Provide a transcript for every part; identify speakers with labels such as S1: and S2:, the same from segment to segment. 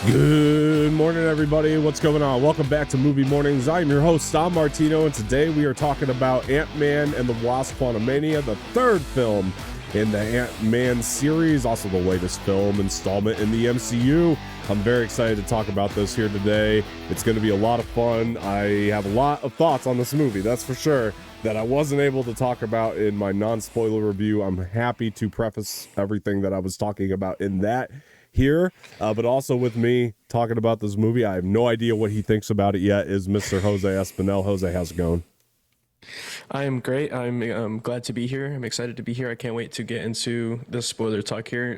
S1: Good morning, everybody. What's going on? Welcome back to Movie Mornings. I'm your host, Tom Martino, and today we are talking about Ant-Man and the Wasp QUANTUMANIA, the third film in the Ant-Man series, also the latest film installment in the MCU. I'm very excited to talk about this here today. It's going to be a lot of fun. I have a lot of thoughts on this movie, that's for sure, that I wasn't able to talk about in my non-spoiler review. I'm happy to preface everything that I was talking about in that here, but also with me talking about this movie. I have no idea what he thinks about it yet, is Mr. Jose Espinel. Jose, how's it going?
S2: I am great. I'm glad to be here. I'm excited to be here. I can't wait to get into the spoiler talk here.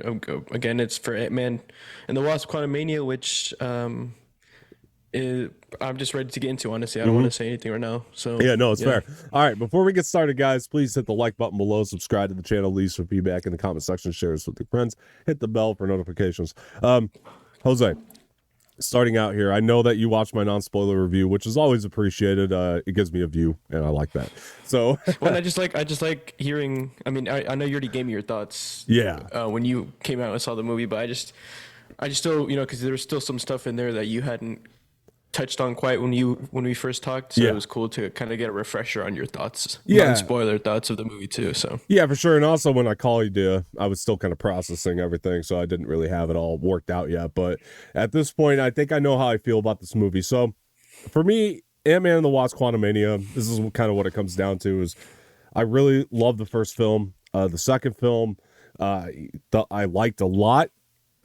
S2: Again, it's for Ant-Man and the Wasp QUANTUMANIA, which I'm just ready to get into, honestly. I don't want to say anything right now. So
S1: Yeah, no, it's fair. All right, before we get started, guys, please hit the like button below, subscribe to the channel, leave some feedback in the comment section, share this with your friends, hit the bell for notifications. Jose, starting out here, I know that you watched my non-spoiler review, which is always appreciated. It gives me a view, and I like that. So,
S2: well, I just like hearing. I mean, I know you already gave me your thoughts.
S1: yeah.
S2: When you came out and saw the movie, but I just still, because there was still some stuff in there that you hadn't touched on quite when we first talked. So
S1: Yeah.
S2: it was cool to kind of get a refresher on your thoughts,
S1: Yeah.
S2: non-spoiler thoughts of the movie too. So
S1: Yeah, for sure. And also when I called you, I was still kind of processing everything, so I didn't really have it all worked out yet. But at this point, I think I know how I feel about this movie. So for me, Ant-Man and the Wasp QUANTUMANIA, this is kind of what it comes down to, is I really love the first film. The second film, I liked a lot,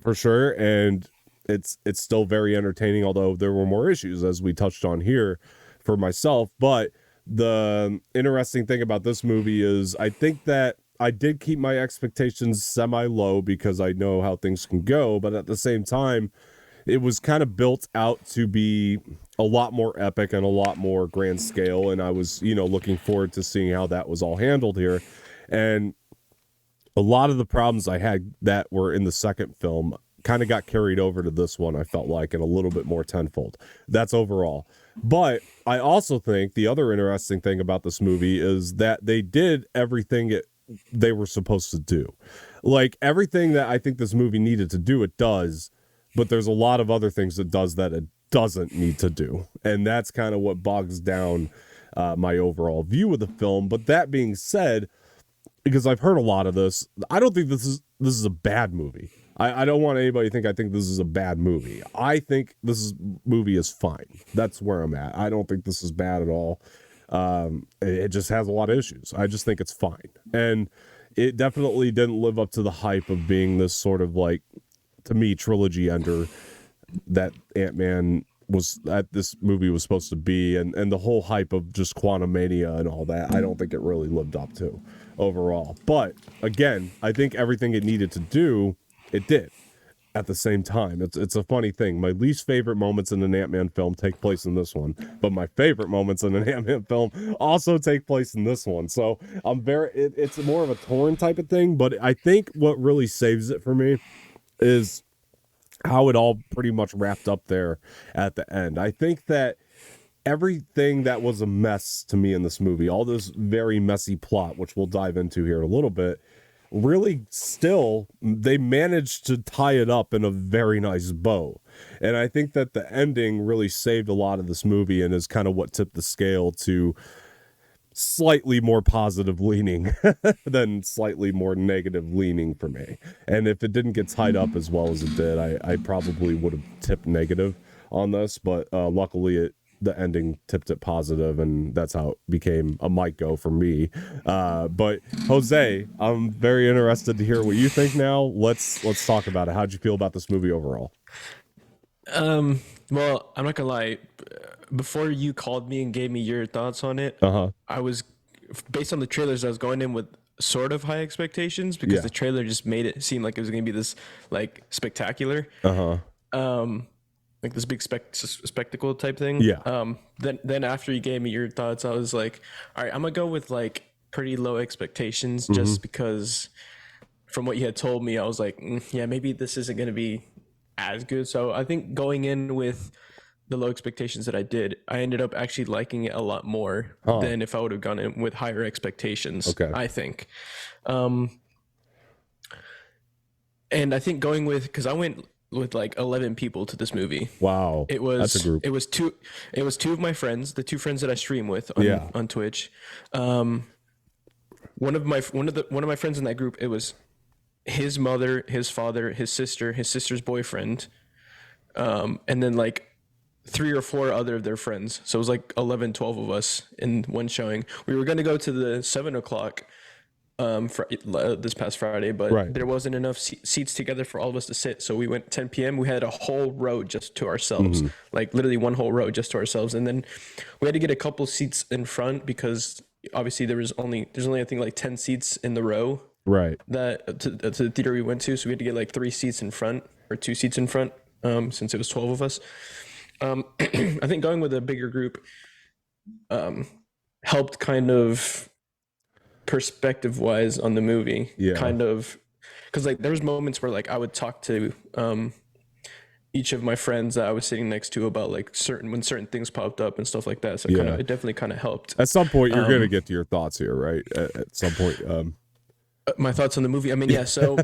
S1: for sure, and it's still very entertaining, although there were more issues, as we touched on here, for myself. But the interesting thing about this movie is I think that I did keep my expectations semi-low because I know how things can go, but at the same time, it was kind of built out to be a lot more epic and a lot more grand scale, and I was, looking forward to seeing how that was all handled here. And a lot of the problems I had that were in the second film kind of got carried over to this one, I felt like, and a little bit more tenfold. That's overall. But I also think the other interesting thing about this movie is that they did everything they were supposed to do. Like, everything that I think this movie needed to do, it does, but there's a lot of other things it does that it doesn't need to do. And that's kind of what bogs down my overall view of the film. But that being said, because I've heard a lot of this, I don't think this is a bad movie. I don't want anybody to think I think this is a bad movie. I think movie is fine. That's where I'm at. I don't think this is bad at all. It just has a lot of issues. I just think it's fine. And it definitely didn't live up to the hype of being this sort of, like, to me, trilogy ender that this movie was supposed to be, and the whole hype of just Quantumania and all that, I don't think it really lived up to overall. But again, I think everything it needed to do, it did. At the same time, it's a funny thing. My least favorite moments in an Ant-Man film take place in this one, but my favorite moments in an Ant-Man film also take place in this one. So it's more of a torn type of thing, but I think what really saves it for me is how it all pretty much wrapped up there at the end. I think that everything that was a mess to me in this movie, all this very messy plot, which we'll dive into here in a little bit, really still, they managed to tie it up in a very nice bow. And I think that the ending really saved a lot of this movie and is kind of what tipped the scale to slightly more positive leaning than slightly more negative leaning for me. And if it didn't get tied up as well as it did, I probably would have tipped negative on this, but luckily the ending tipped it positive, and that's how it became a might go for me. But Jose, I'm very interested to hear what you think now. Let's talk about it. How'd you feel about this movie overall?
S2: Well, I'm not gonna lie. Before you called me and gave me your thoughts on it, I was, based on the trailers, I was going in with sort of high expectations because the trailer just made it seem like it was gonna be this, like, spectacular, like this big spectacle type thing. Then after you gave me your thoughts, I was like, all right, I'm gonna go with, like, pretty low expectations, just because from what you had told me, I was like, yeah, maybe this isn't gonna be as good. So I think going in with the low expectations that I did, I ended up actually liking it a lot more than if I would have gone in with higher expectations.
S1: Okay.
S2: I think. And I think going with, because I went with like 11 people to this movie.
S1: Wow, that's a group.
S2: It was two of my friends, the two friends that I stream with on Twitch. One of my friends in that group, it was his mother, his father, his sister's boyfriend, and then like 3 or 4 other of their friends. So it was like 11, 12 of us in one showing. We were going to go to the 7:00 this past Friday, but there wasn't enough seats together for all of us to sit. So we went 10 p.m. We had a whole row just to ourselves, like literally one whole row just to ourselves. And then we had to get a couple seats in front because obviously there's only I think like 10 seats in the row.
S1: Right.
S2: That to the theater we went to. So we had to get like 3 seats in front or 2 seats in front, since it was 12 of us. I think going with a bigger group helped kind of perspective wise on the movie. Kind of, because like there was moments where like I would talk to each of my friends that I was sitting next to about like when certain things popped up and stuff like that. So it definitely kind of helped.
S1: At some point you're gonna get to your thoughts here, right? At some point.
S2: My thoughts on the movie. I mean, yeah. So,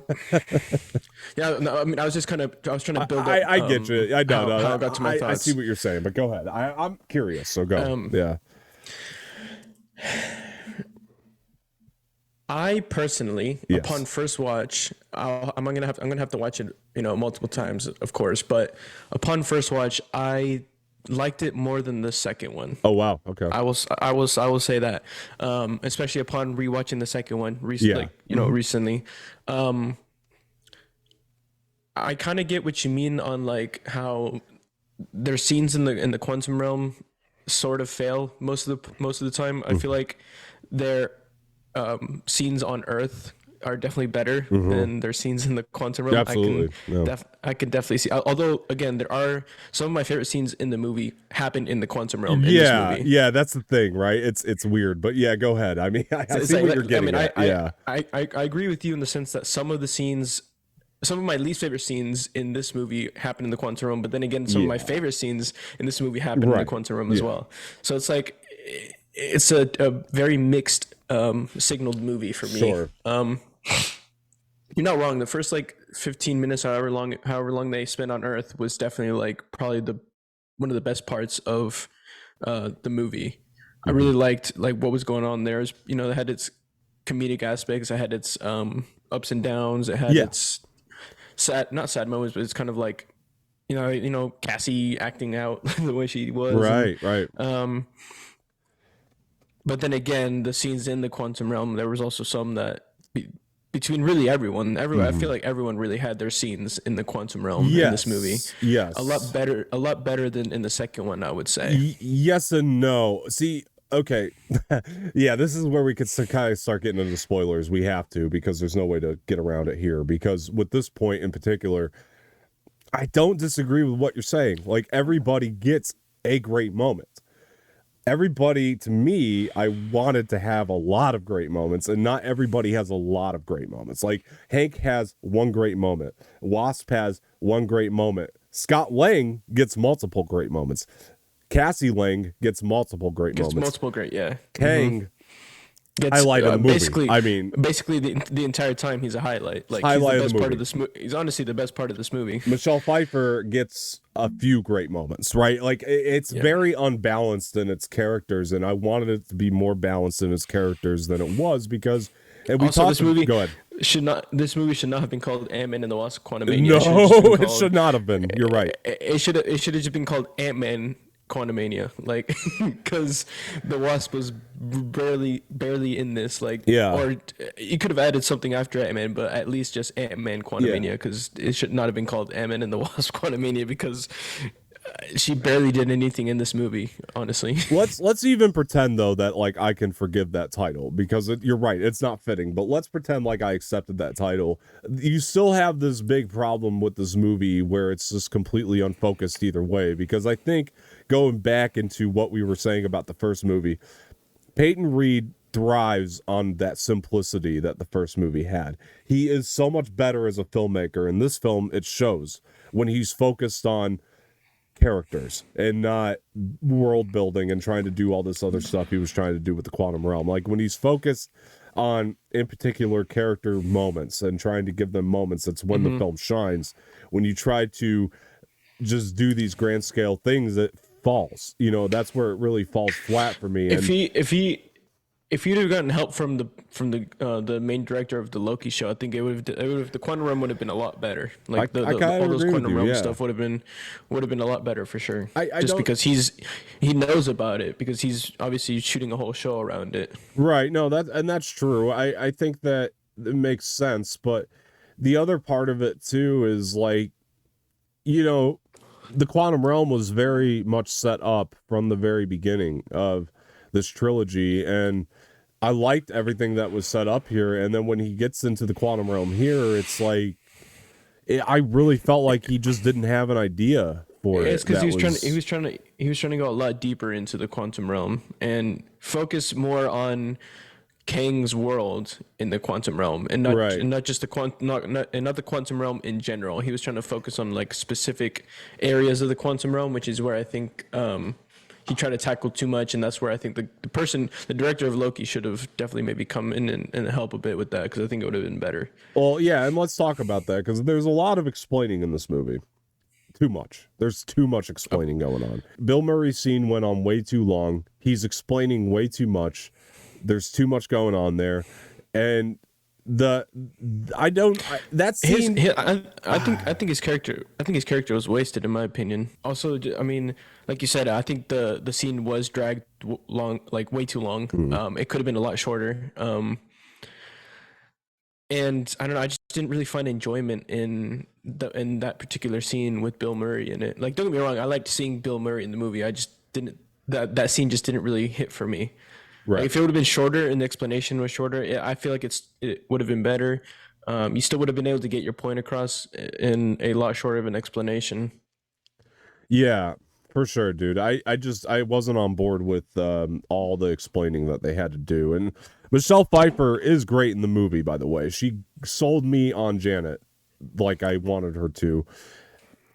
S2: no, I mean, I was trying to build up.
S1: I get you. I know.
S2: How I got to my thoughts.
S1: I see what you're saying, but go ahead. I'm curious, so go. Yeah.
S2: I personally, upon first watch, I'm gonna have to watch it, multiple times, of course. But upon first watch, I liked it more than the second one.
S1: Oh wow, okay.
S2: I will say that, especially upon rewatching the second one recently. Recently, I kind of get what you mean on like how there's scenes in the quantum realm sort of fail most of the time. I feel like their scenes on Earth are definitely better than their scenes in the quantum realm.
S1: Absolutely.
S2: I can definitely see. Although, again, there are some of my favorite scenes in the movie happen in the quantum realm. In this movie.
S1: Yeah, that's the thing, right? It's weird, but yeah, go ahead. I mean, I see what you're getting at.
S2: I agree with you in the sense that some of my least favorite scenes in this movie happen in the quantum realm, but then again, some of my favorite scenes in this movie happen in the quantum realm as well. So it's like it's a very mixed signaled movie for me.
S1: Sure.
S2: You're not wrong. The first like 15 minutes, however long they spent on Earth, was definitely like probably one of the best parts of the movie. I really liked like what was going on there. It had its comedic aspects. It had its ups and downs. It had its not sad moments, but it's kind of like Cassie acting out the way she was.
S1: Right.
S2: But then again, the scenes in the quantum realm, there was also some that between really everyone, I feel like everyone really had their scenes in the quantum realm in this movie.
S1: Yes.
S2: A lot better than in the second one, I would say.
S1: Yes and no. See, okay. Yeah, this is where we could kind of start getting into spoilers. We have to, because there's no way to get around it here. Because with this point in particular, I don't disagree with what you're saying. Like, everybody gets a great moment. Everybody, to me, I wanted to have a lot of great moments, and not everybody has a lot of great moments. Like, Hank has one great moment. Wasp has one great moment. Scott Lang gets multiple great moments. Cassie Lang gets multiple great moments. Kang highlight of the movie.
S2: Basically, the entire time he's a highlight. Like,
S1: highlight
S2: he's the best part of this movie. He's honestly the best part of this movie.
S1: Michelle Pfeiffer gets a few great moments, right? Like, it's very unbalanced in its characters, and I wanted it to be more balanced in its characters than it was, because
S2: this movie
S1: go ahead.
S2: This movie should not have been called Ant-Man and the Wasp Quantumania.
S1: No, it should not have been. You're right.
S2: It should have just been called Ant-Man Quantumania, like, because the Wasp was barely in this, like, or you could have added something after Ant-Man, but at least just Ant-Man Quantumania, because it should not have been called Ant-Man and the Wasp Quantumania, because she barely did anything in this movie, honestly.
S1: Let's even pretend though that like I can forgive that title, because you're right, it's not fitting, but let's pretend like I accepted that title. You still have this big problem with this movie where it's just completely unfocused either way, because I think going back into what we were saying about the first movie, Peyton Reed thrives on that simplicity that the first movie had. He is so much better as a filmmaker. In this film, it shows when he's focused on characters and not world building and trying to do all this other stuff he was trying to do with the quantum realm. Like, when he's focused on in particular character moments and trying to give them moments. That's when the film shines. When you try to just do these grand scale things, it falls. That's where it really falls flat for me.
S2: If you'd have gotten help from the main director of the Loki show, I think the Quantum Realm would have been a lot better. Like all those Quantum Realm stuff would have been a lot better for sure. Just because he knows about it, because he's obviously shooting a whole show around it.
S1: Right. No, that's true. I think that it makes sense, but the other part of it too is like, the Quantum Realm was very much set up from the very beginning of this trilogy, and I liked everything that was set up here. And then when he gets into the Quantum Realm here, it's like I really felt like he just didn't have an idea for it.
S2: It's because he was trying to go a lot deeper into the Quantum Realm and focus more on Kang's world in the Quantum Realm, and not just the not the Quantum Realm in general. He was trying to focus on like specific areas of the Quantum Realm, which is where I think he tried to tackle too much, and that's where I think the director of Loki should have definitely maybe come in and help a bit with that, because I think it would have been better.
S1: Well, yeah, and let's talk about that, because there's a lot of explaining in this movie. Too much. There's too much explaining going on. Bill Murray's scene went on way too long. He's explaining way too much. There's too much going on there, and I
S2: think his character was wasted, in my opinion. Also, I mean, like you said, I think the scene was dragged long, like way too long. It could have been a lot shorter. And I don't know, I just didn't really find enjoyment in that particular scene with Bill Murray in it. Like, don't get me wrong, I liked seeing Bill Murray in the movie. I just didn't, that scene just didn't really hit for me. Right. Like, if it would have been shorter and the explanation was shorter, I feel like it would have been better. You still would have been able to get your point across in a lot shorter of an explanation.
S1: Yeah, for sure, dude. I wasn't on board with all the explaining that they had to do. And Michelle Pfeiffer is great in the movie, by the way. She sold me on Janet like I wanted her to.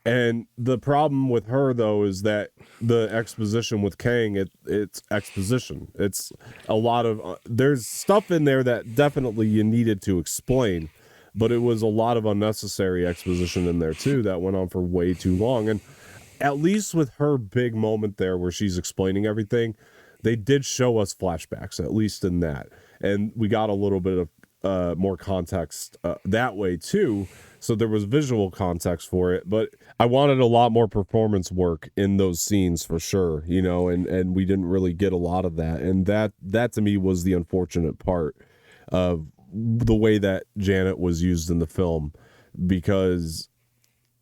S1: And the problem with her, though, is that the exposition with Kang, it's exposition. It's a lot of there's stuff in there that definitely you needed to explain, but it was a lot of unnecessary exposition in there too that went on for way too long. And at least with her big moment there where she's explaining everything, they did show us flashbacks, at least in that, and we got a little bit of more context that way too. So there was visual context for it, but I wanted a lot more performance work in those scenes for sure, and we didn't really get a lot of that. And that to me was the unfortunate part of the way that Janet was used in the film, because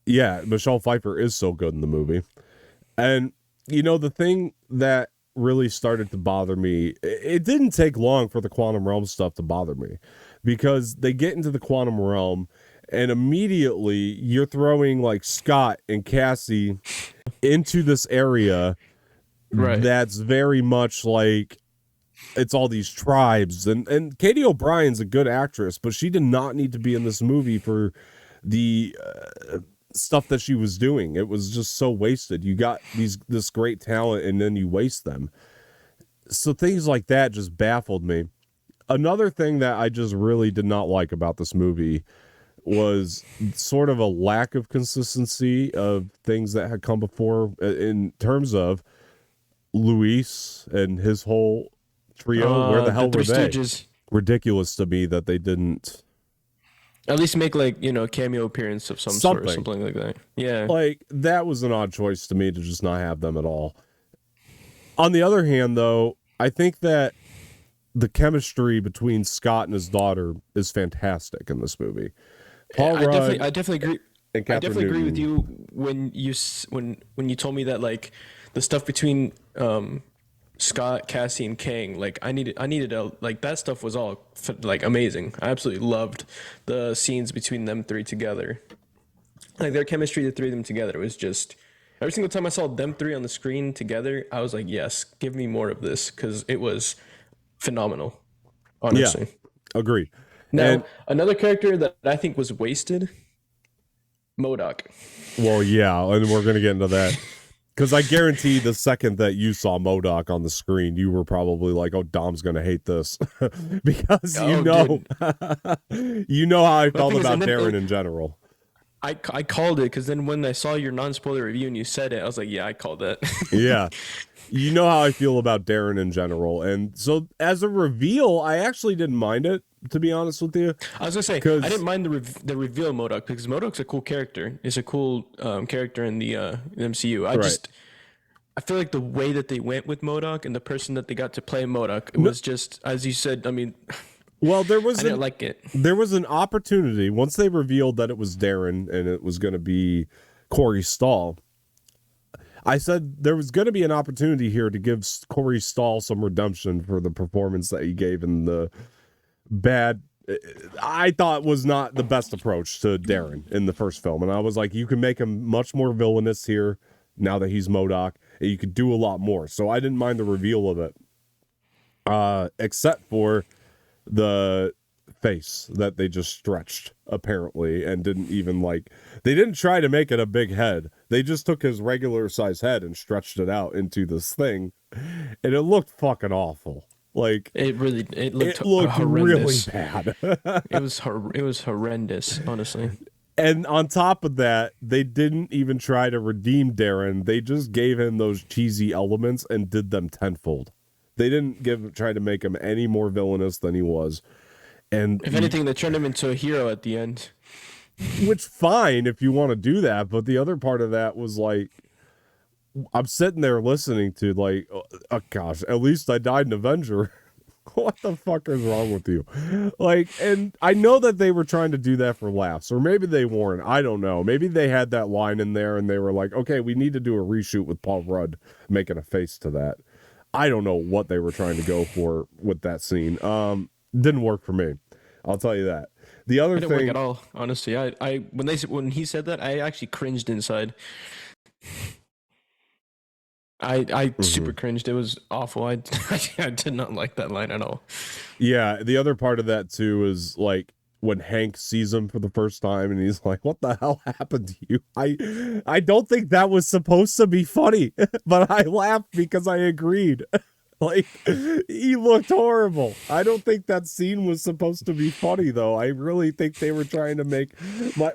S1: yeah, Michelle Pfeiffer is so good in the movie. And the thing that really started to bother me, it didn't take long for the Quantum Realm stuff to bother me, because they get into the Quantum Realm and immediately you're throwing like Scott and Cassie into this area that's very much like it's all these tribes, and Katie O'Brien's a good actress, but she did not need to be in this movie for the stuff that she was doing. It was just so wasted. You got this great talent and then you waste them. So things like that just baffled me. Another thing that I just really did not like about this movie was sort of a lack of consistency of things that had come before in terms of Luis and his whole trio. Where the hell were they? Stooges. Ridiculous to me that they didn't
S2: at least make like a cameo appearance of sort or something like that. Yeah,
S1: like that was an odd choice to me to just not have them at all. On the other hand, though, I think that the chemistry between Scott and his daughter is fantastic in this movie.
S2: Paul Rudd, I definitely agree. I definitely agree with you when you told me that like the stuff between Scott, Cassie, and Kang, like I needed like that stuff was all like amazing. I absolutely loved the scenes between them three together. Like their chemistry, the three of them together, was just every single time I saw them three on the screen together, I was like, yes, give me more of this, because it was phenomenal. Honestly,
S1: yeah, agreed.
S2: Now, another character that I think was wasted, MODOK.
S1: Well, yeah, and we're going to get into that. Because I guarantee the second that you saw MODOK on the screen, you were probably like, "Oh, Dom's gonna hate this," because you know how I felt about Darren in general.
S2: I called it because then when I saw your non-spoiler review and you said it, I was like, yeah, I called it.
S1: Yeah. You know how I feel about Darren in general. And so as a reveal, I actually didn't mind it, to be honest with you.
S2: I was going to say, I didn't mind the reveal of MODOK because MODOK's a cool character. It's a cool character in the MCU. I feel like the way that they went with MODOK and the person that they got to play MODOK, it was just, as you said, I mean...
S1: Well, I
S2: didn't like it.
S1: There was an opportunity once they revealed that it was Darren and it was going to be Corey Stoll. I said there was going to be an opportunity here to give Corey Stoll some redemption for the performance that he gave in the bad. I thought was not the best approach to Darren in the first film, and I was like, you can make him much more villainous here now that he's MODOK, and you could do a lot more. So I didn't mind the reveal of it, except for the face that they just stretched apparently and didn't even they didn't try to make it a big head. They just took his regular size head and stretched it out into this thing, and it looked fucking awful.
S2: It looked
S1: really bad.
S2: it was horrendous, honestly.
S1: And on top of that, they didn't even try to redeem Darren. They just gave him those cheesy elements and did them tenfold. They didn't try to make him any more villainous than he was. And
S2: if anything, they turned him into a hero at the end.
S1: Which, fine, if you want to do that. But the other part of that was I'm sitting there listening to oh gosh, at least I died an Avenger. What the fuck is wrong with you? And I know that they were trying to do that for laughs, or maybe they weren't. I don't know. Maybe they had that line in there and they were like, okay, we need to do a reshoot with Paul Rudd making a face to that. I don't know what they were trying to go for with that scene. Didn't work for me. I'll tell you that. The other thing,
S2: didn't work at all. Honestly, when he said that, I actually cringed inside. I super cringed. It was awful. I did not like that line at all.
S1: Yeah, the other part of that too is when Hank sees him for the first time and he's like, what the hell happened to you? I don't think that was supposed to be funny, but I laughed because I agreed. He looked horrible. I don't think that scene was supposed to be funny, though. I really think they were trying to make...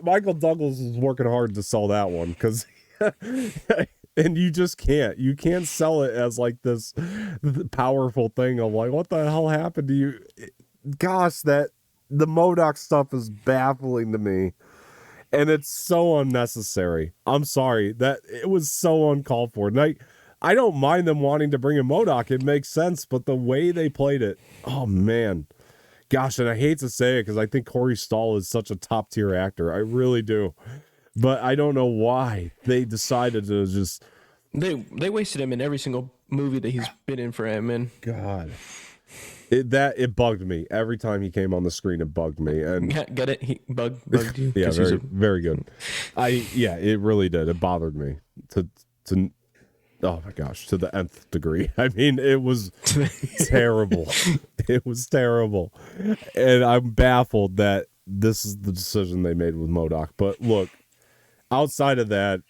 S1: Michael Douglas was working hard to sell that one, because... and you just can't. You can't sell it as this powerful thing of what the hell happened to you? Gosh, the MODOK stuff is baffling to me. And it's so unnecessary. I'm sorry. That it was so uncalled for. And I don't mind them wanting to bring in MODOK. It makes sense, but the way they played it, oh man. Gosh, and I hate to say it because I think Corey Stoll is such a top tier actor. I really do. But I don't know why they decided to just...
S2: They wasted him in every single movie that he's been in for Ant-Man.
S1: God. It bugged me. Every time he came on the screen, it bugged me. And
S2: get it? He bugged you?
S1: Yeah, very good. It really did. It bothered me to oh my gosh, to the nth degree. I mean, it was terrible. It was terrible. And I'm baffled that this is the decision they made with MODOK. But look, outside of that,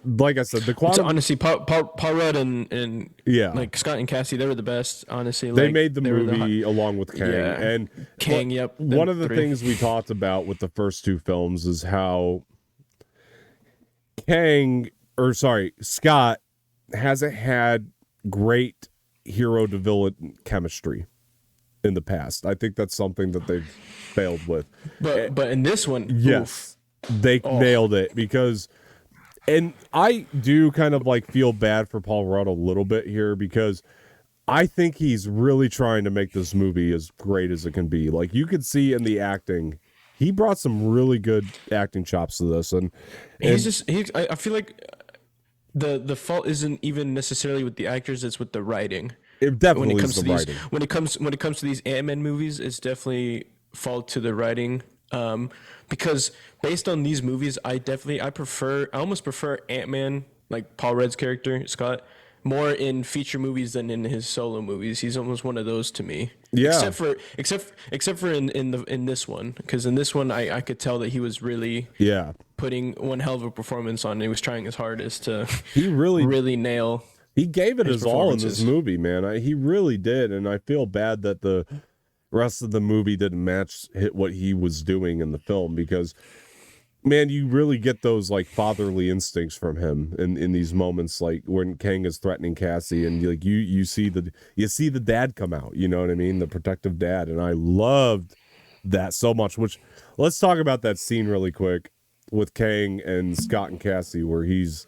S1: like I said, the quantum...
S2: So honestly, Paul Rudd and Scott and Cassie, they were the best, honestly.
S1: They made the movie along with Kang.
S2: Yeah.
S1: And
S2: Kang, yep.
S1: One of the things we talked about with the first two films is how Scott hasn't had great hero to villain chemistry in the past. I think that's something that they've failed with.
S2: But in this one,
S1: yes, they nailed it because, and I do kind of feel bad for Paul Rudd a little bit here because I think he's really trying to make this movie as great as it can be. You could see in the acting, he brought some really good acting chops to this, and
S2: I feel like the fault isn't even necessarily with the actors; it's with the writing.
S1: It definitely is the writing.
S2: When it comes to these Ant-Man movies, it's definitely fault to the writing. Because based on these movies, I almost prefer Ant-Man, Paul Rudd's character Scott, more in feature movies than in his solo movies. He's almost one of those to me.
S1: Yeah.
S2: Except for in this one, because in this one I could tell that he was really putting one hell of a performance on. And he was trying his hardest to really nail.
S1: He gave it his all in this movie, man. He really did, and I feel bad that the rest of the movie didn't match what he was doing in the film, because, man, you really get those like fatherly instincts from him in these moments, like when Kang is threatening Cassie, and like you see the dad come out. You know what I mean? The protective dad, and I loved that so much. Which, let's talk about that scene really quick with Kang and Scott and Cassie, where he's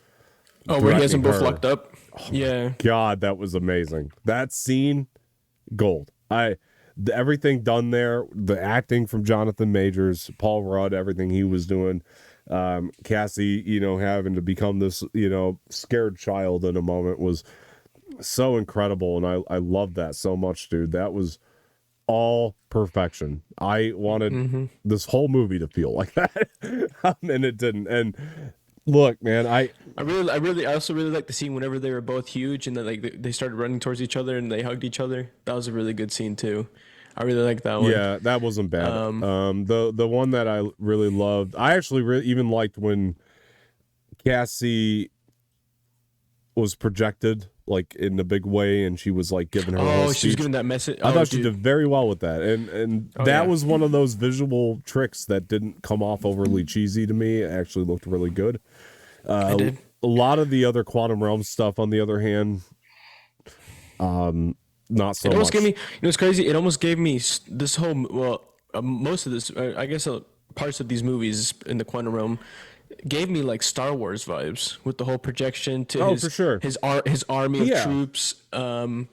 S2: where he has them both locked up.
S1: Oh God, that was amazing. That scene, gold. Everything done there, the acting from Jonathon Majors, Paul Rudd, everything he was doing, Cassie, having to become this, scared child in a moment was so incredible, and I love that so much, dude. That was all perfection. I wanted this whole movie to feel like that, and it didn't. And look, man, I also really like the scene whenever they were both huge and then like they started running towards each other and they hugged each other. That was a really good scene too. I really like that one. Yeah, that wasn't bad. The one that I really loved, I actually even liked when Cassie was projected like in a big way, and she was like giving her whole
S2: she was giving that message.
S1: I thought she did very well with that, and that was one of those visual tricks that didn't come off overly cheesy to me. It actually looked really good.
S2: I did.
S1: A lot of the other Quantum Realm stuff, on the other hand, not so
S2: much. It almost gave me, it's crazy. It almost gave me this whole, most of this, I guess parts of these movies in the Quantum Realm gave me like Star Wars vibes with the whole projection to his army of troops, and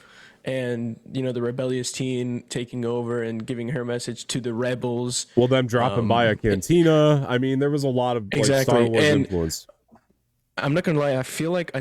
S2: the rebellious teen taking over and giving her message to the rebels.
S1: Well, them dropping by a cantina. I mean, there was a lot of like, Star Wars influence.
S2: I'm not gonna lie. I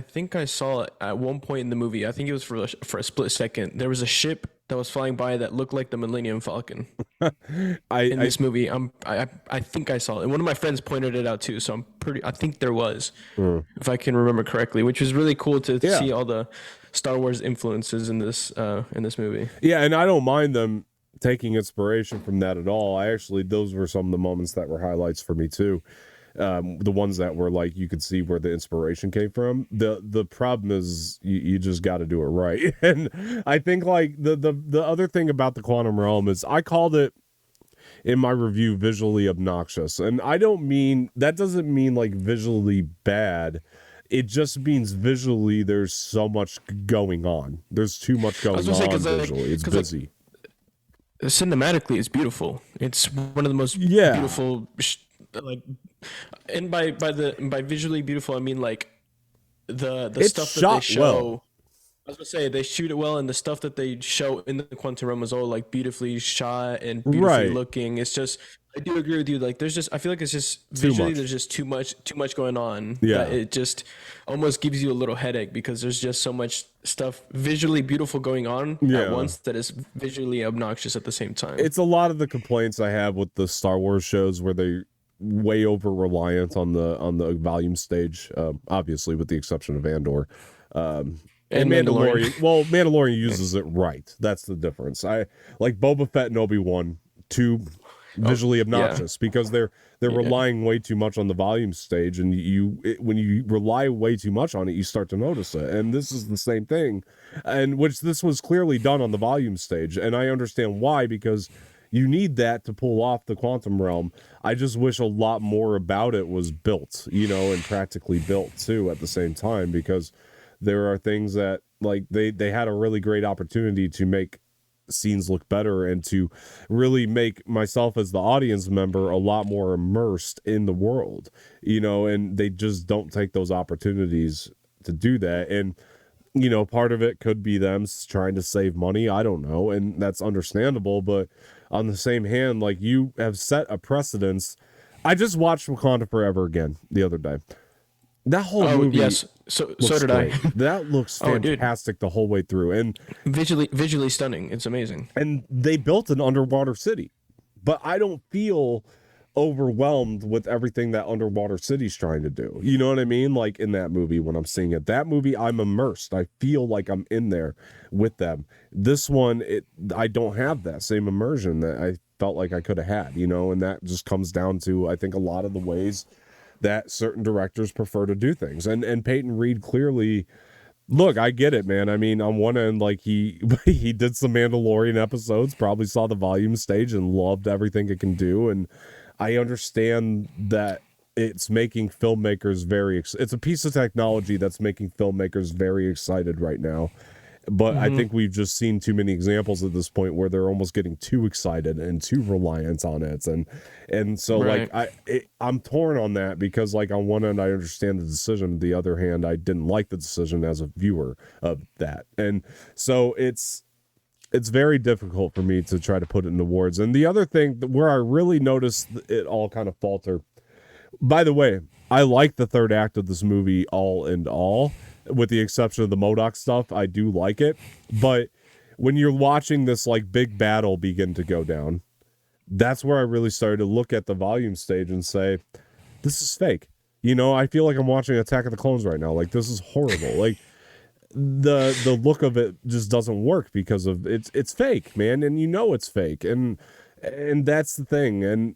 S2: think I saw it at one point in the movie. I think it was for a split second. There was a ship that was flying by that looked like the Millennium Falcon. In this movie, I think I saw it, and one of my friends pointed it out too. So I think there was, if I can remember correctly, which was really cool to see all the Star Wars influences in this movie.
S1: Yeah, and I don't mind them taking inspiration from that at all. Those were some of the moments that were highlights for me too. The ones that were like you could see where the inspiration came from. The problem is you just got to do it right. And I think like the other thing about the Quantum Realm is I called it in my review visually obnoxious, and that doesn't mean like visually bad. It just means visually there's so much going on. There's too much going on visually. It's busy.
S2: Cinematically, it's beautiful. It's one of the most beautiful. And by visually beautiful, I mean like the stuff that they show. Well. I was gonna say they shoot it well, and the stuff that they show in the Quantum Realm is all like beautifully shot and beautifully looking. It's just, I do agree with you. Like I feel like it's just visually there's just too much going on.
S1: Yeah,
S2: it just almost gives you a little headache because there's just so much stuff visually beautiful going on at once that is visually obnoxious at the same time.
S1: It's a lot of the complaints I have with the Star Wars shows where they way over reliant on the volume stage, obviously with the exception of Andor, and Mandalorian. Well, Mandalorian uses it right. That's the difference. I like Boba Fett and Obi-Wan, too visually obnoxious because they're relying way too much on the volume stage, and when you rely way too much on it, you start to notice it. And this is the same thing, and this was clearly done on the volume stage, and I understand why, because you need that to pull off the Quantum Realm. I just wish a lot more about it was built, and practically built too at the same time, because there are things that like they had a really great opportunity to make scenes look better and to really make myself as the audience member a lot more immersed in the world, and they just don't take those opportunities to do that. And part of it could be them trying to save money. I don't know. And that's understandable. But on the same hand, like, you have set a precedence. I just watched Wakanda Forever again the other day. That whole movie.
S2: Yes. So did I.
S1: That looks fantastic the whole way through. And
S2: visually stunning. It's amazing.
S1: And they built an underwater city. But I don't feel overwhelmed with everything that Underwater City's trying to do. You know what I mean? Like in that movie, when I'm seeing it, that movie, I'm immersed. I feel like I'm in there with them. This one, I don't have that same immersion that I felt like I could have had, you know, and that just comes down to, I think, a lot of the ways that certain directors prefer to do things. And Peyton Reed clearly, look, I get it, man. I mean, on one end, like he did some Mandalorian episodes, probably saw the volume stage and loved everything it can do. And I understand that it's making filmmakers it's a piece of technology that's making filmmakers very excited right now. But I think we've just seen too many examples at this point where they're almost getting too excited and too reliant on it. And so
S2: Right.
S1: like I'm torn on that, because like on one end I understand the decision, on the other hand I didn't like the decision as a viewer of that. And so it's very difficult for me to try to put it into words. And the other thing where I really noticed it all kind of falter, by the way, I like the third act of this movie all in all, with the exception of the MODOK stuff. I do like it. But when you're watching this like big battle begin to go down, that's where I really started to look at the volume stage and say, this is fake. You know, I feel like I'm watching Attack of the Clones right now. Like, this is horrible. Like, the look of it just doesn't work because of it's fake, man, and you know it's fake. And that's the thing. And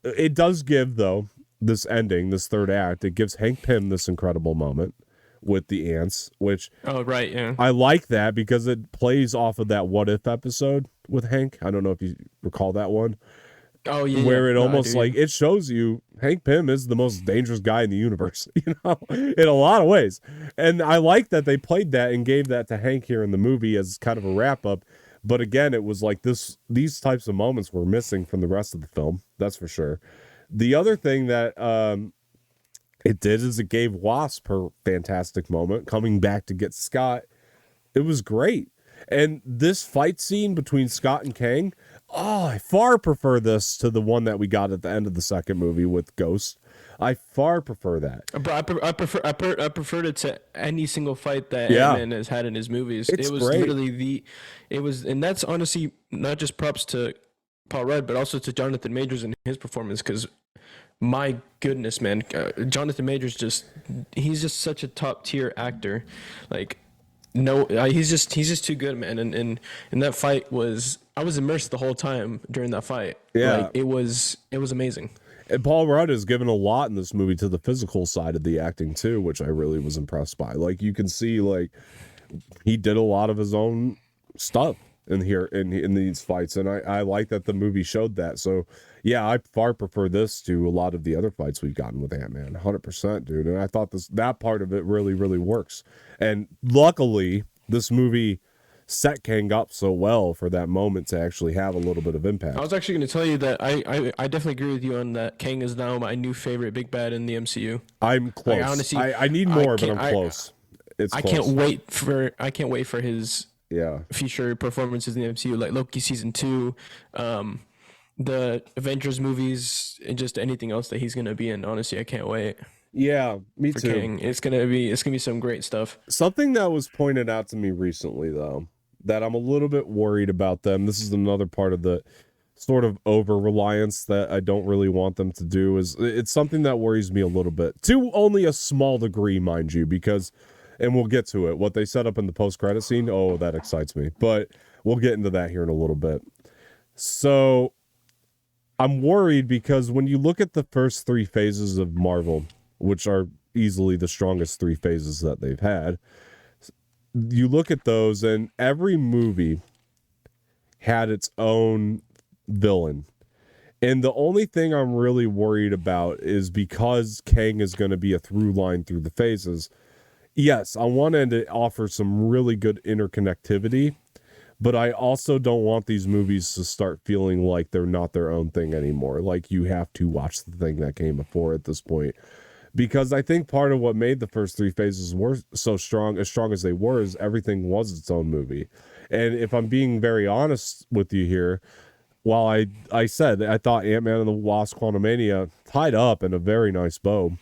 S1: it does give, though, this ending, this third act, it gives Hank Pym this incredible moment with the ants, which I like that because it plays off of that What If episode with Hank. I don't know if you recall that one.
S2: Oh yeah,
S1: where it almost like it shows you Hank Pym is the most dangerous guy in the universe, you know, in a lot of ways. And I like that they played that and gave that to Hank here in the movie as kind of a wrap up. But again, it was like these types of moments were missing from the rest of the film. That's for sure. The other thing that it did is it gave Wasp her fantastic moment coming back to get Scott. It was great. And this fight scene between Scott and Kang, I far prefer this to the one that we got at the end of the second movie with Ghost. I far prefer that.
S2: But I preferred it to any single fight that Ant-Man has had in his movies.
S1: It's
S2: it was
S1: great.
S2: literally and that's honestly not just props to Paul Rudd, but also to Jonathon Majors and his performance, because my goodness, man, Jonathon Majors he's just such a top tier actor. Like, no, he's just too good, man. And that fight I was immersed the whole time during that fight.
S1: Yeah,
S2: like, it was amazing.
S1: And Paul Rudd has given a lot in this movie to the physical side of the acting too, which I really was impressed by. Like, you can see, like, he did a lot of his own stuff in here in these fights, and I like that the movie showed that. So yeah, I far prefer this to a lot of the other fights we've gotten with Ant-Man, 100%, dude. And I thought that part of it really, really works. And luckily, this movie set Kang up so well for that moment to actually have a little bit of impact.
S2: I was actually going to tell you that I definitely agree with you on that. Kang is now my new favorite big bad in the MCU.
S1: I'm close. Like, honestly, I need more, but I'm close.
S2: I can't wait for his future performances in the MCU, like Loki season 2, the Avengers movies, and just anything else that he's gonna be in. Honestly, I can't wait.
S1: Yeah, me too.
S2: King. It's gonna be some great stuff.
S1: Something that was pointed out to me recently, though, that I'm a little bit worried about them. This is another part of the sort of over reliance that I don't really want them to do. Is it's something that worries me a little bit, to only a small degree, mind you, because. And we'll get to it. What they set up in the post-credit scene, that excites me. But we'll get into that here in a little bit. So I'm worried because when you look at the first 3 phases of Marvel, which are easily the strongest 3 phases that they've had, you look at those and every movie had its own villain. And the only thing I'm really worried about is because Kang is going to be a through line through the phases. Yes, on one end, it offers some really good interconnectivity, but I also don't want these movies to start feeling like they're not their own thing anymore. Like, you have to watch the thing that came before at this point. Because I think part of what made the first 3 phases were so strong as they were, is everything was its own movie. And if I'm being very honest with you here, while I said I thought Ant-Man and the Wasp Quantumania tied up in a very nice bow,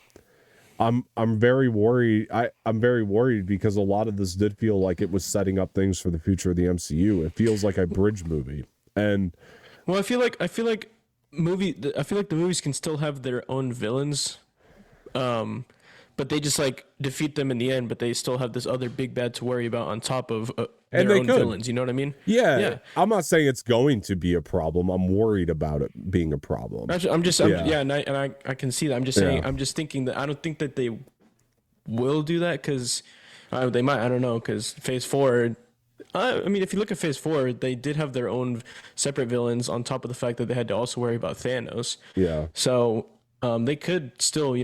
S1: I'm very worried. I'm very worried because a lot of this did feel like it was setting up things for the future of the MCU. It feels like a bridge movie. And
S2: well, I feel like I feel like the movies can still have their own villains, um, but they just like defeat them in the end. But they still have this other big bad to worry about on top of
S1: And
S2: their
S1: they
S2: own
S1: could.
S2: villains. You know what I mean?
S1: Yeah,
S2: Yeah.
S1: I'm not saying it's going to be a problem. I'm worried about it being a problem.
S2: I can see that. I'm just saying.
S1: Yeah.
S2: I'm just thinking that I don't think that they will do that because they might. I don't know because Phase 4. I mean, if you look at Phase 4, they did have their own separate villains on top of the fact that they had to also worry about Thanos.
S1: Yeah.
S2: So they could still,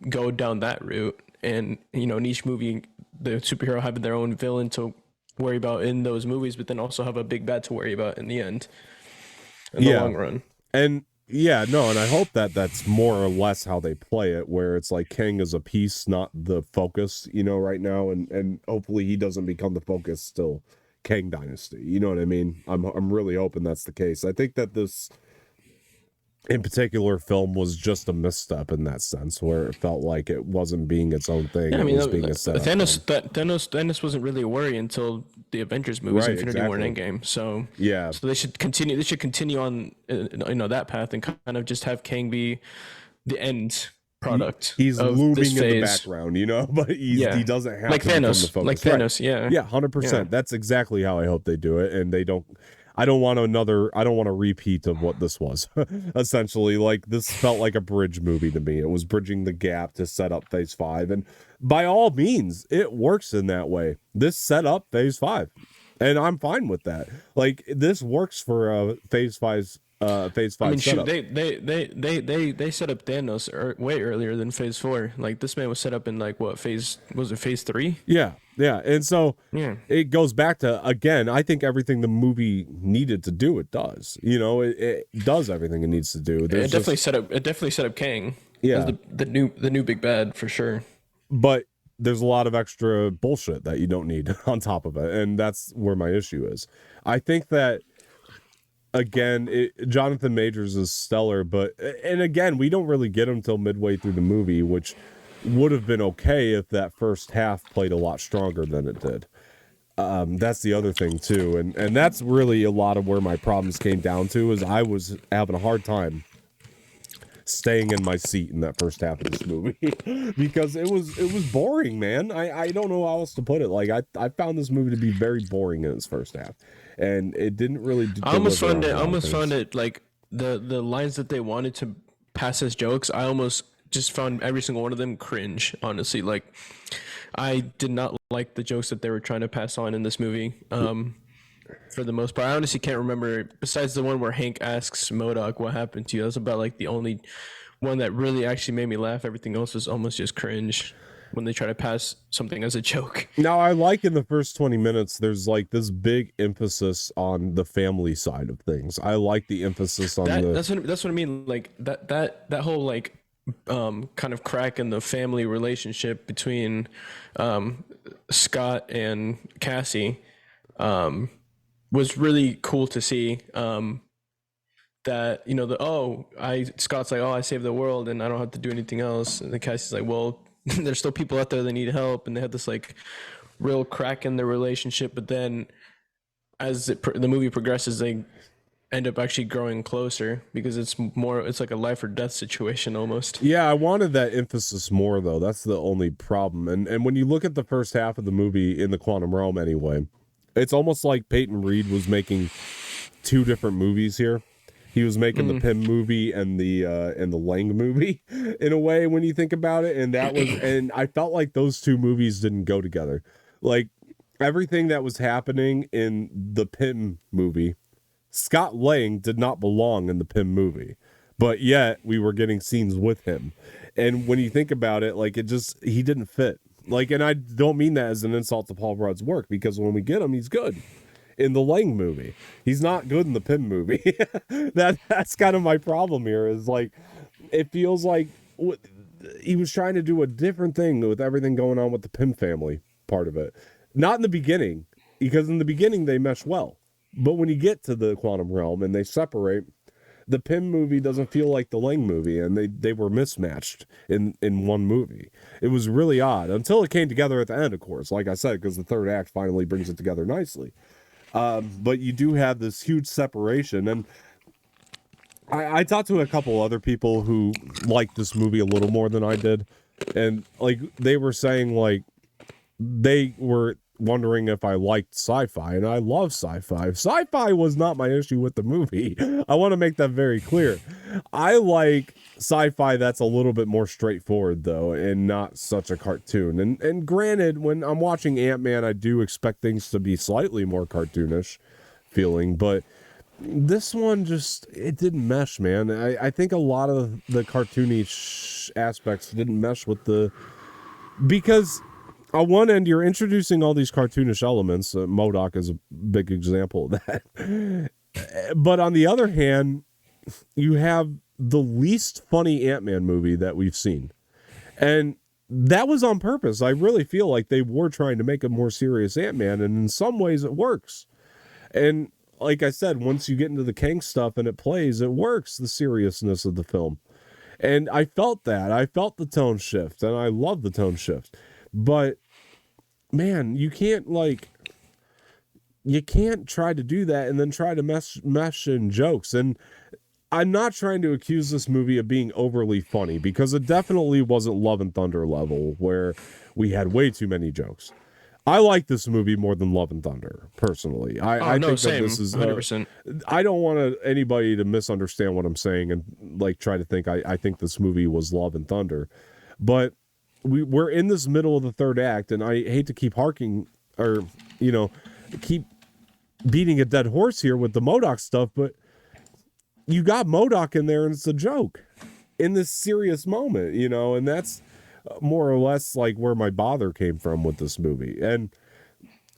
S2: go down that route, and in each movie, the superhero having their own villain to worry about in those movies, but then also have a big bad to worry about in the end, in the long run.
S1: And and I hope that that's more or less how they play it, where it's like Kang is a piece, not the focus, right now, and hopefully he doesn't become the focus still. Kang Dynasty, you know what I mean? I'm really hoping that's the case. I think that this in particular film was just a misstep in that sense, where it felt like it wasn't being its own thing.
S2: Yeah, I mean,
S1: it was being a setup.
S2: Thanos wasn't really a worry until the Avengers movies,
S1: Right,
S2: Infinity War and Endgame. So
S1: yeah,
S2: so they should continue. They should continue on, that path and kind of just have Kang be the end product.
S1: He's
S2: of
S1: looming
S2: this
S1: in
S2: phase.
S1: the background, but he doesn't have
S2: like
S1: to become the
S2: Thanos,
S1: focus.
S2: like Thanos,
S1: right. Yeah, 100%.
S2: Yeah.
S1: That's exactly how I hope they do it, and they don't. I don't want a repeat of what this was. Essentially, like this felt like a bridge movie to me. It was bridging the gap to set up Phase 5, and by all means, it works in that way. This set up Phase 5, and I'm fine with that. Like this works for Phase 5. Phase 5
S2: I mean,
S1: setup.
S2: they set up Thanos way earlier than Phase 4. Like this man was set up in like what phase was it? Phase 3?
S1: Yeah, and so it goes back to, again, I think everything the movie needed to do, it does. It does everything it needs to do.
S2: It definitely set up Kang.
S1: Yeah,
S2: as the new big bad for sure.
S1: But there's a lot of extra bullshit that you don't need on top of it, and that's where my issue is. I think that. Again, Jonathon Majors is stellar, and again, we don't really get him till midway through the movie, which would have been okay if that first half played a lot stronger than it did. That's the other thing too, and that's really a lot of where my problems came down to, is I was having a hard time staying in my seat in that first half of this movie because it was boring, man. I don't know how else to put it. Like I found this movie to be very boring in its first half. And it didn't really.
S2: I almost found it like the lines that they wanted to pass as jokes. I almost just found every single one of them cringe. Honestly, like I did not like the jokes that they were trying to pass on in this movie. For the most part, I honestly can't remember. Besides the one where Hank asks MODOK what happened to you, that's about like the only one that really actually made me laugh. Everything else was almost just cringe when they try to pass something as a joke.
S1: Now, I like in the first 20 minutes, there's like this big emphasis on the family side of things. I like the emphasis on
S2: that's what I mean. Like that whole like kind of crack in the family relationship between Scott and Cassie was really cool to see. That Scott's like, I saved the world and I don't have to do anything else, and then Cassie's like, well, there's still people out there that need help, and they had this like real crack in their relationship. But then, as the movie progresses, they end up actually growing closer because it's like a life or death situation almost.
S1: Yeah, I wanted that emphasis more though. That's the only problem. And when you look at the first half of the movie in the quantum realm, anyway, it's almost like Peyton Reed was making two different movies here. He was making the Pym movie and the Lang movie in a way when you think about it. And and I felt like those two movies didn't go together. Like everything that was happening in the Pym movie, Scott Lang did not belong in the Pym movie, but yet we were getting scenes with him. And when you think about it, like he didn't fit. Like, and I don't mean that as an insult to Paul Rudd's work, because when we get him, he's good. In the Lang movie, he's not good in the Pym movie. That's kind of my problem here, is like it feels like he was trying to do a different thing with everything going on with the Pym family part of it. Not in the beginning, because in the beginning they mesh well, but when you get to the quantum realm and they separate, the Pym movie doesn't feel like the Lang movie, and they were mismatched in one movie. It was really odd until it came together at the end, of course, like I said, because the third act finally brings it together nicely. But you do have this huge separation, and I talked to a couple other people who liked this movie a little more than I did, and like they were saying like they were wondering if I liked sci-fi, and I love sci-fi. Sci-fi was not my issue with the movie. I want to make that very clear. I like sci-fi that's a little bit more straightforward though, and not such a cartoon. And granted, when I'm watching Ant-Man, I do expect things to be slightly more cartoonish feeling, but this one just, it didn't mesh, man. I think a lot of the cartoony aspects didn't mesh with the, because on one end you're introducing all these cartoonish elements. MODOK is a big example of that. But on the other hand, you have the least funny Ant-Man movie that we've seen, and that was on purpose. I really feel like they were trying to make a more serious Ant-Man, and in some ways it works. And like I said, once you get into the Kang stuff and it plays, it works, the seriousness of the film. And I felt that. I felt the tone shift, and I love the tone shift. But, man, you can't try to do that and then try to mesh in jokes. And I'm not trying to accuse this movie of being overly funny, because it definitely wasn't Love and Thunder level, where we had way too many jokes. I like this movie more than Love and Thunder, personally. I think
S2: same,
S1: that this is
S2: 100%.
S1: I don't want anybody to misunderstand what I'm saying and like try to think I think this movie was Love and Thunder, but we're in this middle of the third act, and I hate to keep harking or keep beating a dead horse here with the MODOK stuff, but you got MODOK in there, and it's a joke in this serious moment, and that's more or less like where my bother came from with this movie.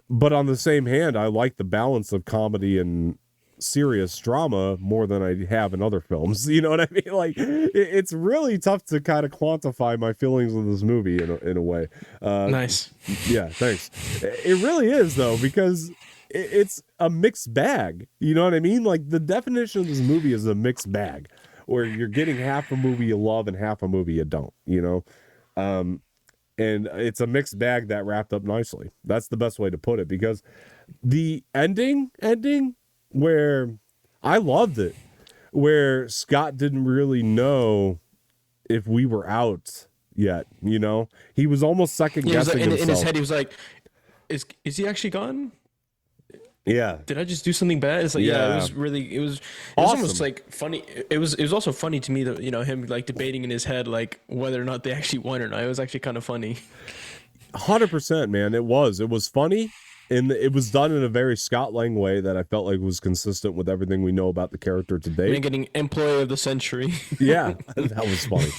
S1: But on the same hand, I like the balance of comedy and serious drama more than I have in other films. You know what I mean? Like, it's really tough to kind of quantify my feelings with this movie in a way.
S2: Nice.
S1: Yeah, thanks. It really is, though, because it's a mixed bag. You know what I mean? Like, the definition of this movie is a mixed bag, where you're getting half a movie you love and half a movie you don't, and it's a mixed bag that wrapped up nicely. That's the best way to put it, because the ending where I loved it, where Scott didn't really know if we were out yet, he was almost second guessing himself.
S2: In his head, he was like, is he actually gone?
S1: Yeah.
S2: Did I just do something bad? It's like, yeah, it was
S1: awesome.
S2: Almost like funny. It was also funny to me that, him like debating in his head, like whether or not they actually won or not. It was actually kind of funny.
S1: 100%, man. It was funny. And it was done in a very Scott Lang way that I felt like was consistent with everything we know about the character today.
S2: And getting employee of the century.
S1: Yeah, that was funny.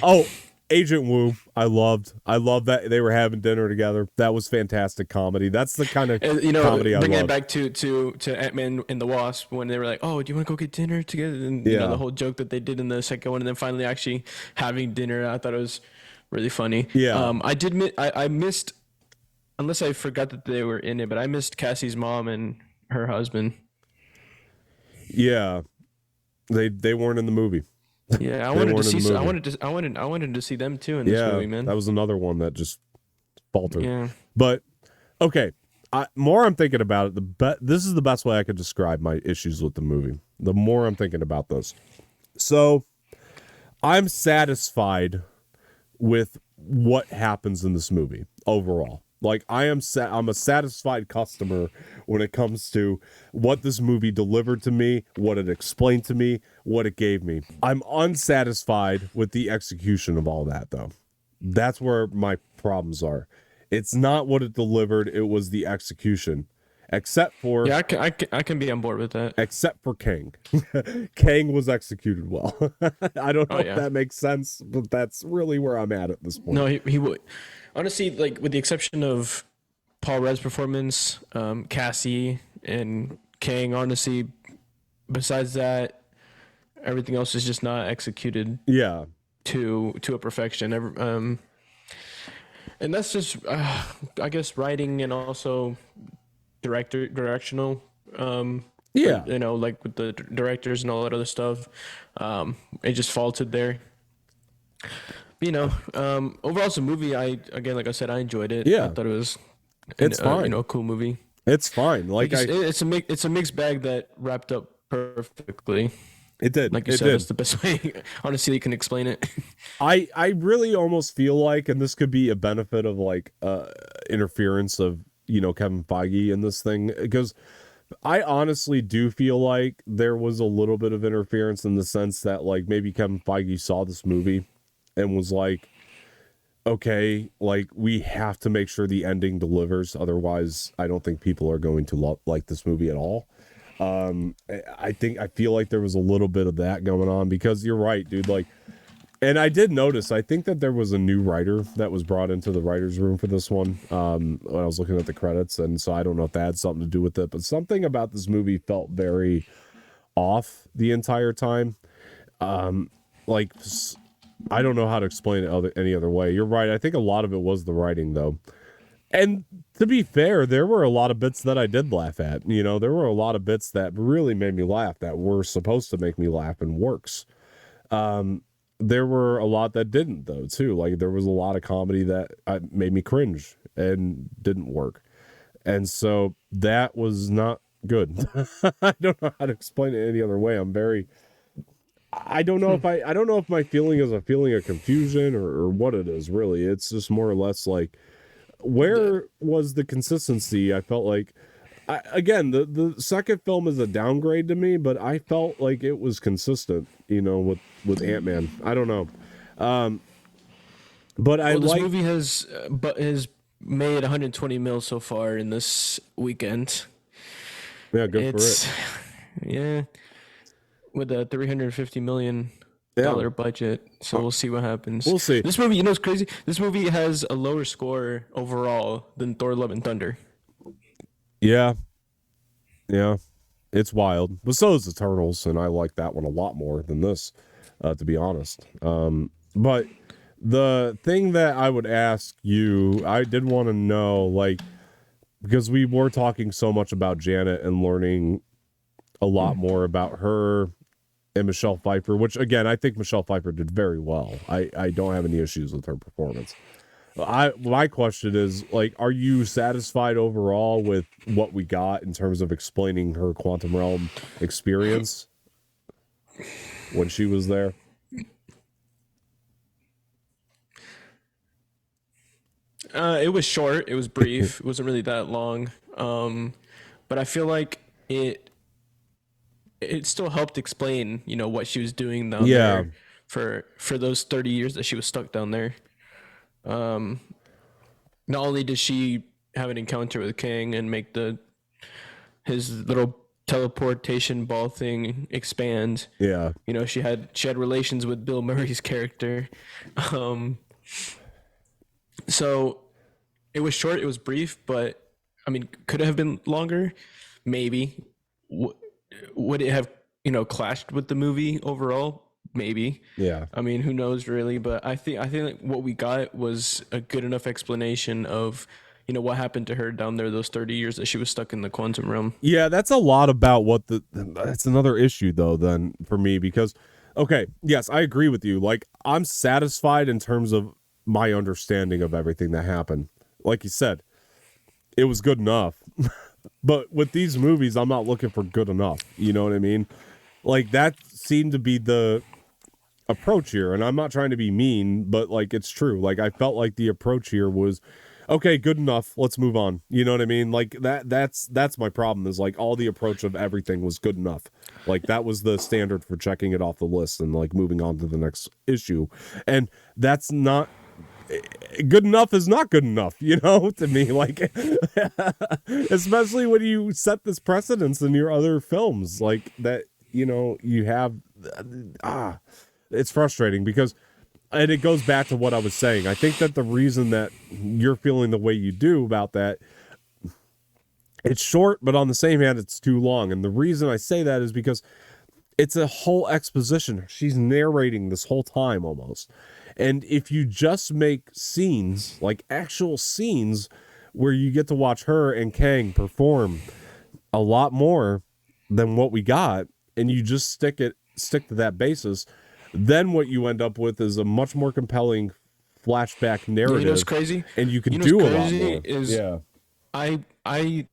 S1: Oh, Agent Wu, I loved that they were having dinner together. That was fantastic comedy. That's the kind of comedy I love.
S2: Bringing it back to Ant-Man and the Wasp, when they were like, "Oh, do you want to go get dinner together?" And the whole joke that they did in the second one, and then finally actually having dinner. I thought it was really funny.
S1: Yeah.
S2: I missed, unless I forgot that they were in it, but I missed Cassie's mom and her husband.
S1: Yeah, they weren't in the movie.
S2: Yeah, I wanted to see them too in this movie, man.
S1: That was another one that just faltered.
S2: Yeah.
S1: But okay, more I'm thinking about it, this is the best way I could describe my issues with the movie. The more I'm thinking about this, so I'm satisfied with what happens in this movie overall. Like, I'm a satisfied customer when it comes to what this movie delivered to me, what it explained to me, what it gave me. I'm unsatisfied with the execution of all that, though. That's where my problems are. It's not what it delivered, it was the execution. Except for...
S2: Yeah, I can be on board with that.
S1: Except for Kang. Kang was executed well. I don't know if that makes sense, but that's really where I'm at this point.
S2: No, he would. Honestly, like, with the exception of Paul Rudd's performance, Cassie, and Kang, honestly, besides that, everything else is just not executed to a perfection. And that's just, I guess, writing and also directional. Like with the directors and all that other stuff. It just faltered there. Overall, it's a movie. Like I said, I enjoyed it.
S1: Yeah,
S2: I thought it was.
S1: It's fine.
S2: A cool movie.
S1: It's fine.
S2: It's a mixed bag that wrapped up perfectly.
S1: It did.
S2: Like you
S1: it
S2: said,
S1: did.
S2: that's the best way, honestly, you can explain it.
S1: I really almost feel like, and this could be a benefit of like interference of, you know, Kevin Feige in this thing, because I honestly do feel like there was a little bit of interference in the sense that like maybe Kevin Feige saw this movie and was like, okay, like we have to make sure the ending delivers. Otherwise, I don't think people are going to like this movie at all. I feel like there was a little bit of that going on, because you're right, dude. Like, and I did notice, I think that there was a new writer that was brought into the writer's room for this one, when I was looking at the credits. And so I don't know if that had something to do with it, but something about this movie felt very off the entire time. Like, I don't know how to explain it any other way. You're right. I think a lot of it was the writing, though. And to be fair, there were a lot of bits that I did laugh at. You know, there were a lot of bits that really made me laugh, that were supposed to make me laugh and works. There were a lot that didn't, though, too. Like, there was a lot of comedy that made me cringe and didn't work. And so that was not good. I don't know how to explain it any other way. I don't know if my feeling is a feeling of confusion or what it is, really. It's just more or less like, where was the consistency? I felt like, again, the second film is a downgrade to me, but I felt like it was consistent, you know, with Ant-Man. I don't know. But
S2: this movie has made 120 mil so far in this weekend.
S1: Yeah, good for it.
S2: Yeah, with a $350 million budget, so we'll see what happens.
S1: We'll see.
S2: This movie, you know, it's crazy. This movie has a lower score overall than Thor: Love and Thunder.
S1: Yeah, it's wild. But so is Eternals, and I like that one a lot more than this, to be honest. But the thing that I would ask you, I did want to know, like, because we were talking so much about Janet and learning a lot more about her and Michelle Pfeiffer, which, again, I think Michelle Pfeiffer did very well. I don't have any issues with her performance. My question is, like, are you satisfied overall with what we got in terms of explaining her quantum realm experience when she was there?
S2: It was short. It was brief. It wasn't really that long. But I feel like it still helped explain, you know, what she was doing down there for those 30 years that she was stuck down there. Not only did she have an encounter with King and make his little teleportation ball thing expand.
S1: Yeah.
S2: You know, she had relations with Bill Murray's character. So it was short, it was brief, but I mean, could it have been longer? Maybe. Would it have, you know, clashed with the movie overall? Maybe.
S1: Yeah.
S2: I mean, who knows really, but I think like what we got was a good enough explanation of, you know, what happened to her down there those 30 years that she was stuck in the quantum realm.
S1: Yeah, that's a lot about that's another issue though then for me, because okay, yes, I agree with you. Like, I'm satisfied in terms of my understanding of everything that happened. Like you said, it was good enough. But with these movies, I'm not looking for good enough. You know what I mean? Like, that seemed to be the approach here, and I'm not trying to be mean, but like, it's true. Like, I felt like the approach here was, okay, good enough, let's move on. You know what I mean? Like, that's my problem, is like all the approach of everything was good enough. Like, that was the standard for checking it off the list and like moving on to the next issue. And that's not good enough, is not good enough, you know, to me. Like, especially when you set this precedence in your other films, like that, you know, you have it's frustrating because, and it goes back to what I was saying. I think that the reason that you're feeling the way you do about that, it's short, but on the same hand, it's too long. And the reason I say that is because it's a whole exposition. She's narrating this whole time almost. And if you just make scenes, like actual scenes, where you get to watch her and Kang perform a lot more than what we got, and you just stick to that basis, then what you end up with is a much more compelling flashback narrative.
S2: You know what's crazy?
S1: And you can do a lot more.
S2: I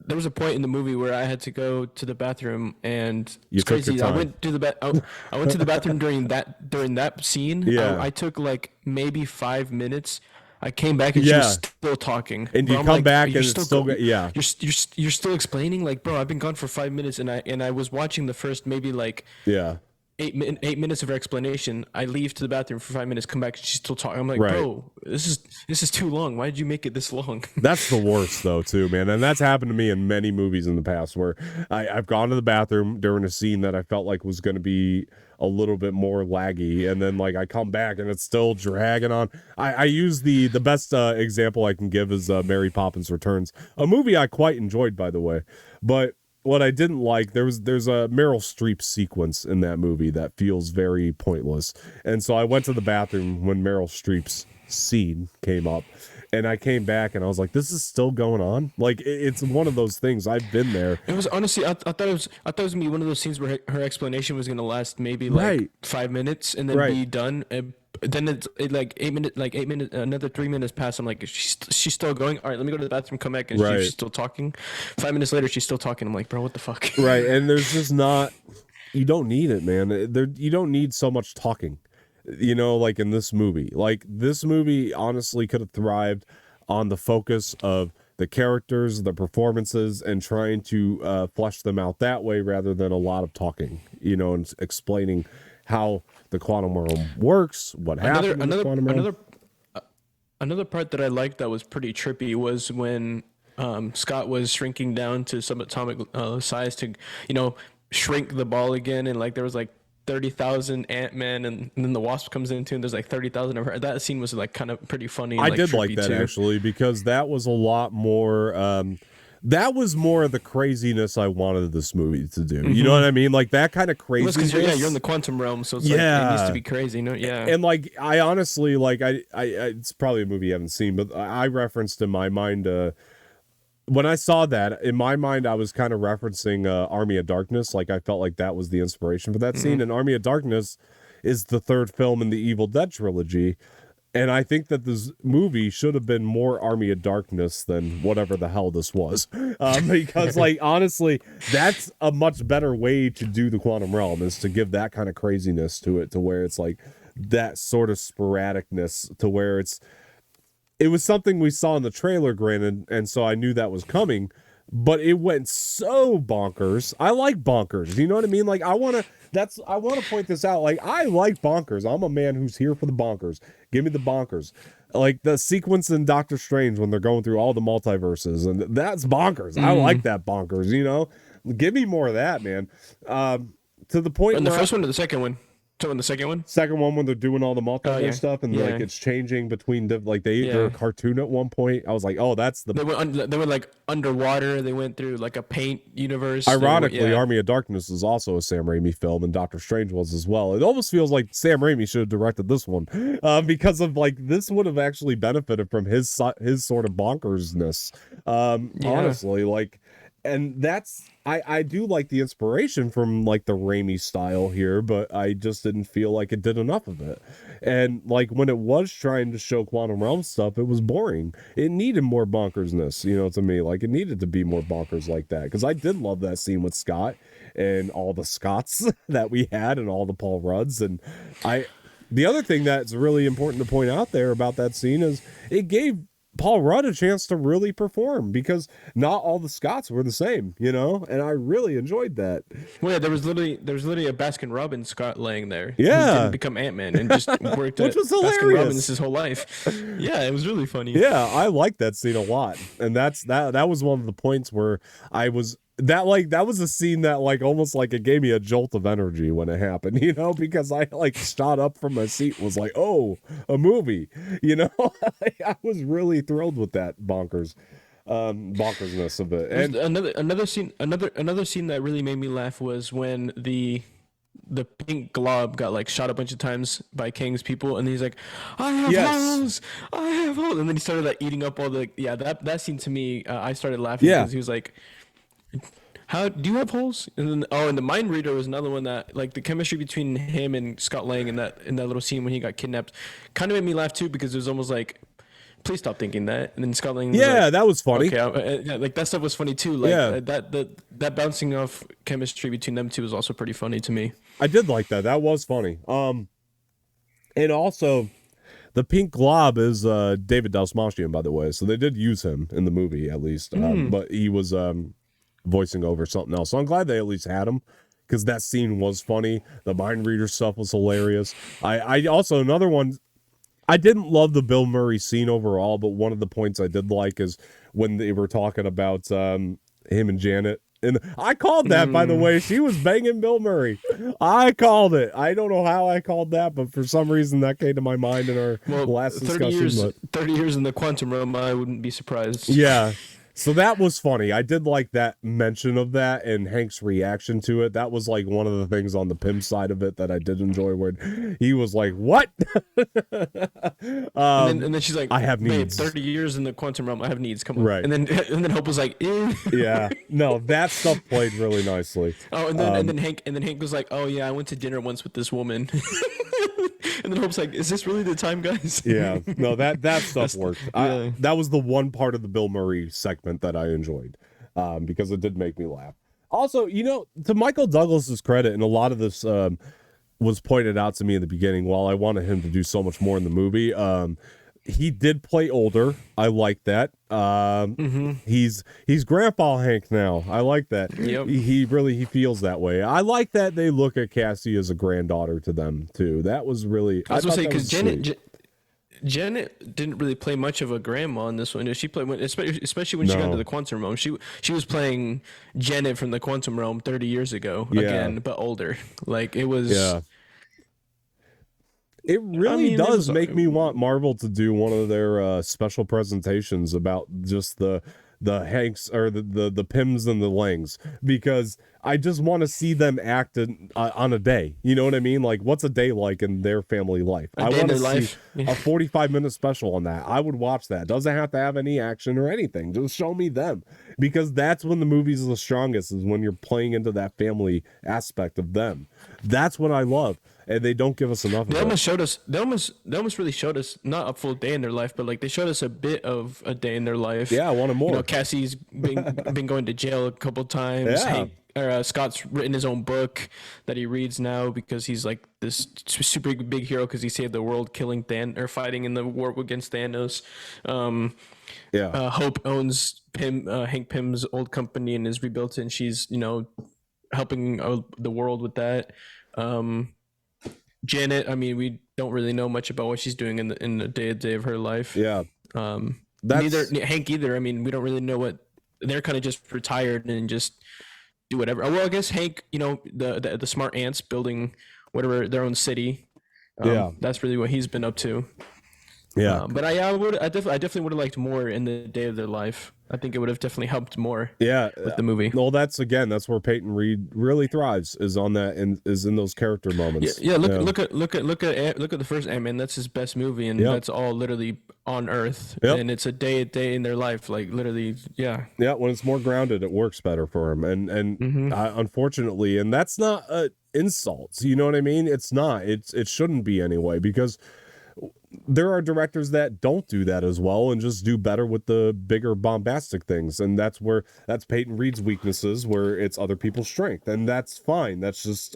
S2: there was a point in the movie where I had to go to the bathroom, and
S1: You
S2: it's
S1: took your
S2: crazy. I
S1: time.
S2: went to I went to the bathroom during that scene.
S1: Yeah.
S2: I took like maybe 5 minutes. I came back and she was still talking.
S1: And
S2: Bro,
S1: you
S2: I'm
S1: come
S2: like,
S1: back and
S2: "You're
S1: it's still yeah.
S2: You're still explaining, like, bro, I've been gone for 5 minutes, and I was watching the first maybe like
S1: Yeah.
S2: 8 minutes of her explanation. I leave to the bathroom for 5 minutes, come back, and she's still talking. I'm like,
S1: Right.
S2: bro, this is too long. Why did you make it this long?
S1: That's the worst though, too, man. And that's happened to me in many movies in the past where I've gone to the bathroom during a scene that I felt like was going to be a little bit more laggy, and then like I come back and it's still dragging on. I use the best example I can give is Mary Poppins Returns, a movie I quite enjoyed, by the way. But what I didn't like, there's a Meryl Streep sequence in that movie that feels very pointless. And so I went to the bathroom when Meryl Streep's scene came up, and I came back and I was like, this is still going on? Like, it's one of those things. I've been there.
S2: It was honestly, I thought it was gonna be one of those scenes where her explanation was gonna last maybe like 5 minutes and then be done. Then it like 8 minutes, another 3 minutes pass. I'm like, she's still going. All right, let me go to the bathroom, come back, and she's still talking. 5 minutes later, she's still talking. I'm like, bro, what the fuck?
S1: Right, and there's just not. You don't need it, man. You don't need so much talking. You know, like in this movie. Like, this movie honestly could have thrived on the focus of the characters, the performances, and trying to flesh them out that way rather than a lot of talking, you know, and explaining how the quantum realm works, what happened in the quantum realm.
S2: Another part that I liked that was pretty trippy was when Scott was shrinking down to subatomic size to, you know, shrink the ball again, and like there was like 30,000 Ant-Man, and then the Wasp comes into, and there's like 30,000 of her. That scene was like kind of pretty funny. And,
S1: I did like that too, actually, because that was a lot more. That was more of the craziness I wanted this movie to do. You know what I mean? Like that kind of craziness.
S2: Because you're in the quantum realm, so it's like it needs to be crazy. No, yeah.
S1: And like I honestly like I it's probably a movie you haven't seen, but I referenced in my mind. When I saw that, in my mind, I was kind of referencing Army of Darkness. Like, I felt like that was the inspiration for that scene. And Army of Darkness is the third film in the Evil Dead trilogy. And I think that this movie should have been more Army of Darkness than whatever the hell this was. Because, like, honestly, that's a much better way to do the quantum realm, is to give that kind of craziness to it, to where it's like that sort of sporadicness, to where it was something we saw in the trailer, granted, and so I knew that was coming, but it went so bonkers. I like bonkers. You know what I mean? Like, I want to point this out. Like, I like bonkers. I'm a man who's here for the bonkers. Give me the bonkers. Like the sequence in Doctor Strange when they're going through all the multiverses, and that's bonkers. I like that bonkers, you know? Give me more of that, man. To the point
S2: in the first one or the second one? So in the second one?
S1: Second one, when they're doing all the multiverse stuff, and like it's changing between they're a cartoon at one point. I was like, oh, that's the.
S2: They were like underwater. They went through like a paint universe.
S1: Ironically, Army of Darkness is also a Sam Raimi film, and Doctor Strange was as well. It almost feels like Sam Raimi should have directed this one, because of like this would have actually benefited from his sort of bonkersness. Honestly, like. And that's I do like the inspiration from like the Raimi style here, but I just didn't feel like it did enough of it. And like when it was trying to show quantum realm stuff, it was boring. It needed more bonkersness, you know, to me. Like it needed to be more bonkers like that, because I did love that scene with Scott and all the Scotts that we had and all the Paul Rudds. And the other thing that's really important to point out there about that scene is it gave Paul Rudd a chance to really perform, because not all the Scotts were the same, you know, and I really enjoyed that.
S2: Well, yeah, there was literally a Baskin Robbins Scott laying there.
S1: Yeah,
S2: who didn't become Ant-Man and just worked
S1: which was hilarious.
S2: Baskin Robbins his whole life. Yeah, it was really funny.
S1: Yeah, I liked that scene a lot, and that was one of the points where I was. That was a scene that like almost like it gave me a jolt of energy when it happened, you know, because I like shot up from my seat and was like, oh, a movie, you know. I was really thrilled with that bonkersness of it. And
S2: another scene that really made me laugh was when the pink glob got like shot a bunch of times by Kang's people, and he's like, I have holes, and then he started like eating up all the that scene to me, I started laughing because he was like, how do you have holes? And then and the mind reader was another one that like the chemistry between him and Scott Lang in that little scene when he got kidnapped kind of made me laugh too, because it was almost like please stop thinking that. And then Scotland was
S1: Yeah,
S2: like,
S1: that was funny.
S2: okay, yeah, like that stuff was funny too. Like
S1: Yeah.
S2: that bouncing off chemistry between them two was also pretty funny to me.
S1: I did like that. That was funny. And also the pink glob is David Dalsmatian, by the way. So they did use him in the movie at least. But he was voicing over something else. So I'm glad they at least had him, because that scene was funny. The mind reader stuff was hilarious. I also, another one, I didn't love the Bill Murray scene overall, but one of the points I did like is when they were talking about him and Janet. And I called that, by the way. She was banging Bill Murray. I called it. I don't know how I called that, but for some reason that came to my mind in our last
S2: 30
S1: discussion.
S2: 30 years in the quantum realm, I wouldn't be surprised.
S1: Yeah. So that was funny. I did like that mention of that and Hank's reaction to it. That was like one of the things on the Pym side of it that I did enjoy, where he was like, "What?"
S2: And then she's like,
S1: "I have needs."
S2: 30 years in the quantum realm, I have needs. Come on.
S1: Right.
S2: And then Hope was like, "Ew."
S1: Yeah. No, that stuff played really nicely.
S2: Oh, and then Hank was like, "Oh yeah, I went to dinner once with this woman." And then Hope's like, "Is this really the time, guys?"
S1: Yeah. No, that stuff worked.
S2: Yeah.
S1: That was the one part of the Bill Murray segment that I enjoyed, because it did make me laugh. Also, to Michael Douglas's credit, and a lot of this was pointed out to me in the beginning, while I wanted him to do so much more in the movie, he did play older. I like that. He's Grandpa Hank now. I like that.
S2: Yep.
S1: He feels that way. I like that they look at Cassie as a granddaughter to them too. That was really.
S2: I was gonna say, because Janet didn't really play much of a grandma in this one. She played especially when she got into the quantum realm. She was playing Janet from the quantum realm 30 years ago again, but older. Like it was.
S1: Yeah. It really does make me want Marvel to do one of their special presentations about just the Hanks or the Pyms and the Langs, because I just want to see them act on a day. You know what I mean? Like, what's a day like in their family life? I want to see a 45-minute special on that. I would watch that. Doesn't have to have any action or anything. Just show me them, because that's when the movie's the strongest, is when you're playing into that family aspect of them. That's what I love. And they don't give us enough of it.
S2: They almost really showed us not a full day in their life, but like they showed us a bit of a day in their life.
S1: Yeah, I wanted more.
S2: Cassie's been going to jail a couple times.
S1: Yeah.
S2: Scott's written his own book that he reads now, because he's like this super big hero because he saved the world, killing fighting in the war against Thanos. Hope owns Hank Pym's old company and is rebuilt it, and she's helping the world with that. Janet, I mean, we don't really know much about what she's doing in the day-to-day of her life.
S1: Yeah.
S2: Neither Hank either. I mean, we don't really know what they're kind of just retired and just do whatever. Well, I guess Hank, the smart ants building whatever their own city. That's really what he's been up to.
S1: Yeah.
S2: But I definitely would have liked more in the day of their life. I think it would have definitely helped more. With the movie.
S1: Well, that's where Peyton Reed really thrives, is on that, and is in those character moments.
S2: Look at the first Ant-Man. That's his best movie, and that's all literally on Earth, and it's a day in their life, like literally. Yeah. When
S1: it's more grounded, it works better for him, and unfortunately, and that's not insults. You know what I mean? It's not. It shouldn't be anyway, because there are directors that don't do that as well and just do better with the bigger bombastic things, and that's Peyton Reed's weaknesses, where it's other people's strength, and that's fine. That's just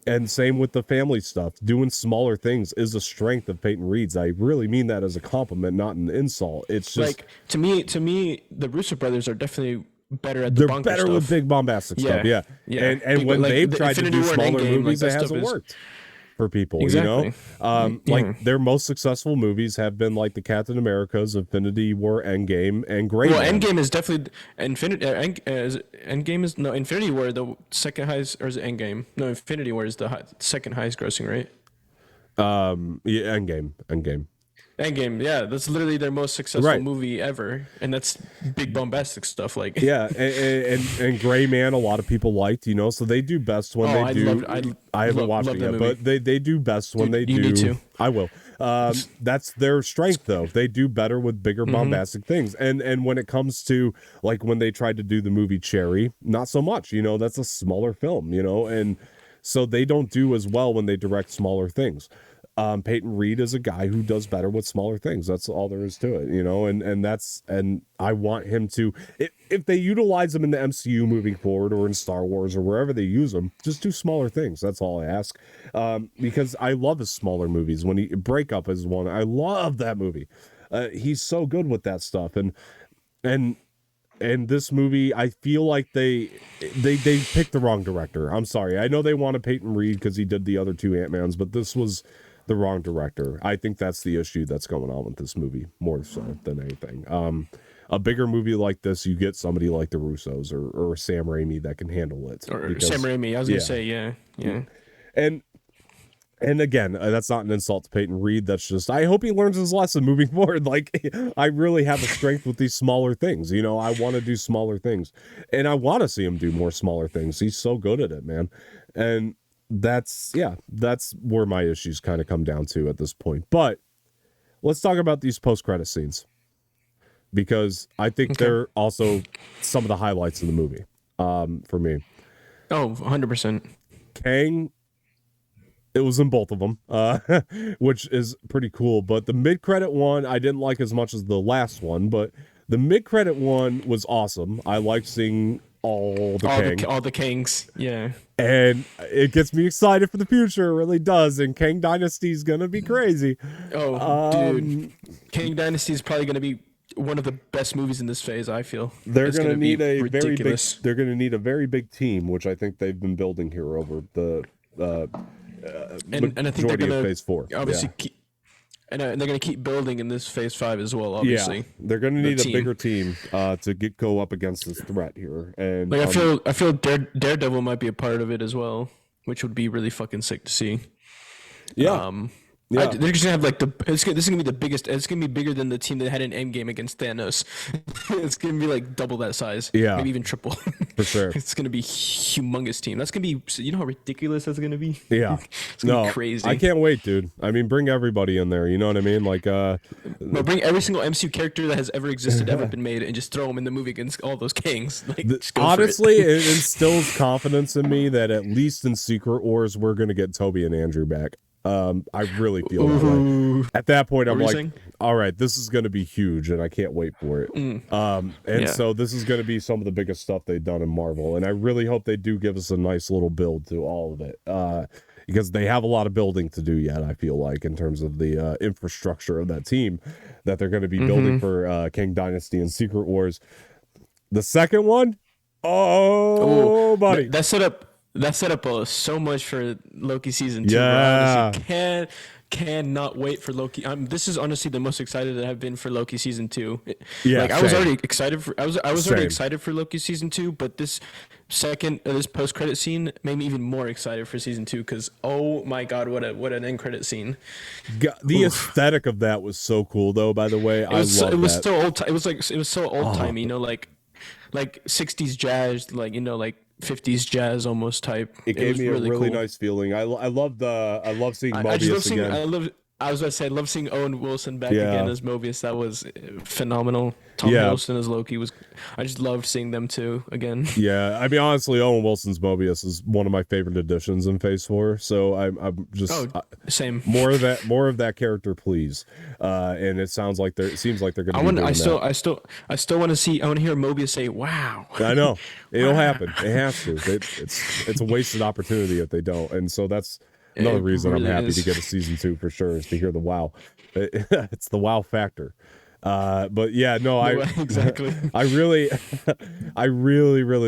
S1: and same with the family stuff. Doing smaller things is a strength of Peyton Reed's. I really mean that as a compliment, not an insult. It's just
S2: like to me the Russo brothers are definitely better at
S1: they're better with big bombastic stuff. Yeah. And when they've tried to do smaller movies, it hasn't worked for people.
S2: Exactly.
S1: Like their most successful movies have been like the Captain America's, Infinity War, Endgame, and Gray Man.
S2: Endgame is definitely Endgame is Infinity War the second highest, or is it Endgame? No, Infinity War is the second highest grossing, right?
S1: Endgame.
S2: Endgame, yeah, that's literally their most successful movie ever, and that's big bombastic stuff. Like
S1: and Gray Man, a lot of people liked, so they do best when they do. I haven't watched it yet, but they do best when they do.
S2: You need to.
S1: I will. That's their strength, though. They do better with bigger bombastic things, and when it comes to like when they tried to do the movie Cherry, not so much. That's a smaller film, and so they don't do as well when they direct smaller things. Peyton Reed is a guy who does better with smaller things. That's all there is to it, you know, and I want him to, if they utilize him in the MCU moving forward or in Star Wars or wherever they use him, just do smaller things. That's all I ask. Because I love his smaller movies. When Breakup is one, I love that movie. He's so good with that stuff. And this movie, I feel like they picked the wrong director. I'm sorry. I know they wanted Peyton Reed because he did the other two Ant-Mans, but this was the wrong director. I think that's the issue that's going on with this movie more so than anything. A bigger movie like this, you get somebody like the Russos or Sam Raimi that can handle it.
S2: Or Sam Raimi, I was gonna say, yeah.
S1: And again, that's not an insult to Peyton Reed. That's just, I hope he learns his lesson moving forward. Like, I really have a strength with these smaller things. You know, I want to do smaller things, and I want to see him do more smaller things. He's so good at it, man. And that's where my issues kind of come down to at this point. But let's talk about these post-credit scenes, because I think they're also some of the highlights of the movie for me.
S2: Oh, 100%.
S1: Kang, it was in both of them, which is pretty cool. But the mid-credit one, I didn't like as much as the last one, but the mid-credit one was awesome. I liked seeing all the Kangs.
S2: Yeah.
S1: And it gets me excited for the future. It really does. And Kang Dynasty is going to be crazy.
S2: Oh, dude. Kang Dynasty is probably going to be one of the best movies in this phase, I feel.
S1: They're going to need a very big team, which I think they've been building here over the
S2: and I think they're going to
S1: phase 4.
S2: Obviously and they're going to keep building in this phase 5 as well, obviously.
S1: Yeah, they're going to need a bigger team to go up against this threat here. And
S2: like, I feel Daredevil might be a part of it as well, which would be really fucking sick to see.
S1: Yeah.
S2: They're just gonna have like this is gonna be the biggest. It's gonna be bigger than the team that had an Endgame against Thanos. It's gonna be like double that size.
S1: Yeah,
S2: maybe even triple.
S1: For sure.
S2: It's gonna be humongous team. That's gonna be. You know how ridiculous that's gonna be.
S1: Yeah,
S2: it's gonna be crazy.
S1: I can't wait, dude. I mean, bring everybody in there. You know what I mean? Like,
S2: bring every single MCU character that has ever existed, ever been made, and just throw them in the movie against all those Kangs. Like,
S1: honestly, it instills confidence in me that at least in Secret Wars we're gonna get Toby and Andrew back. I really feel that way. At that point, I'm like, all right, this is going to be huge, and I can't wait for it. So this is going to be some of the biggest stuff they've done in Marvel, and I really hope they do give us a nice little build to all of it, because they have a lot of building to do yet, I feel like, in terms of the infrastructure of that team that they're going to be building for Kang Dynasty and Secret Wars. The second one, buddy.
S2: That set up so much for Loki season 2.
S1: Yeah.
S2: Honestly, cannot wait for Loki. This is honestly the most excited that I've been for Loki season 2.
S1: Yeah,
S2: like, I was already excited for. I was already excited for Loki season 2, but this post credit scene made me even more excited for season 2, because oh my god, what an end credit scene.
S1: The aesthetic of that was so cool, though. By the way,
S2: it was so old. It was so old timey, you know, like 60s jazz, like, you know, like 50s jazz almost type.
S1: It gave me really a really cool, nice feeling. I love seeing Mobius again.
S2: I was about to say, I love seeing Owen Wilson back again as Mobius. That was phenomenal. Tom Hiddleston as Loki I just loved seeing them two again.
S1: Yeah, I mean, honestly, Owen Wilson's Mobius is one of my favorite additions in Phase 4. So I'm just
S2: same.
S1: More of that character, please. And it seems like they're going to. I still
S2: want to see. I want to hear Mobius say, "Wow."
S1: I know it'll happen. It has to. It's a wasted opportunity if they don't. And so that's another reason really I'm happy to get a season 2 for sure, is to hear the wow. It's the wow factor. But yeah, no,
S2: exactly.
S1: I really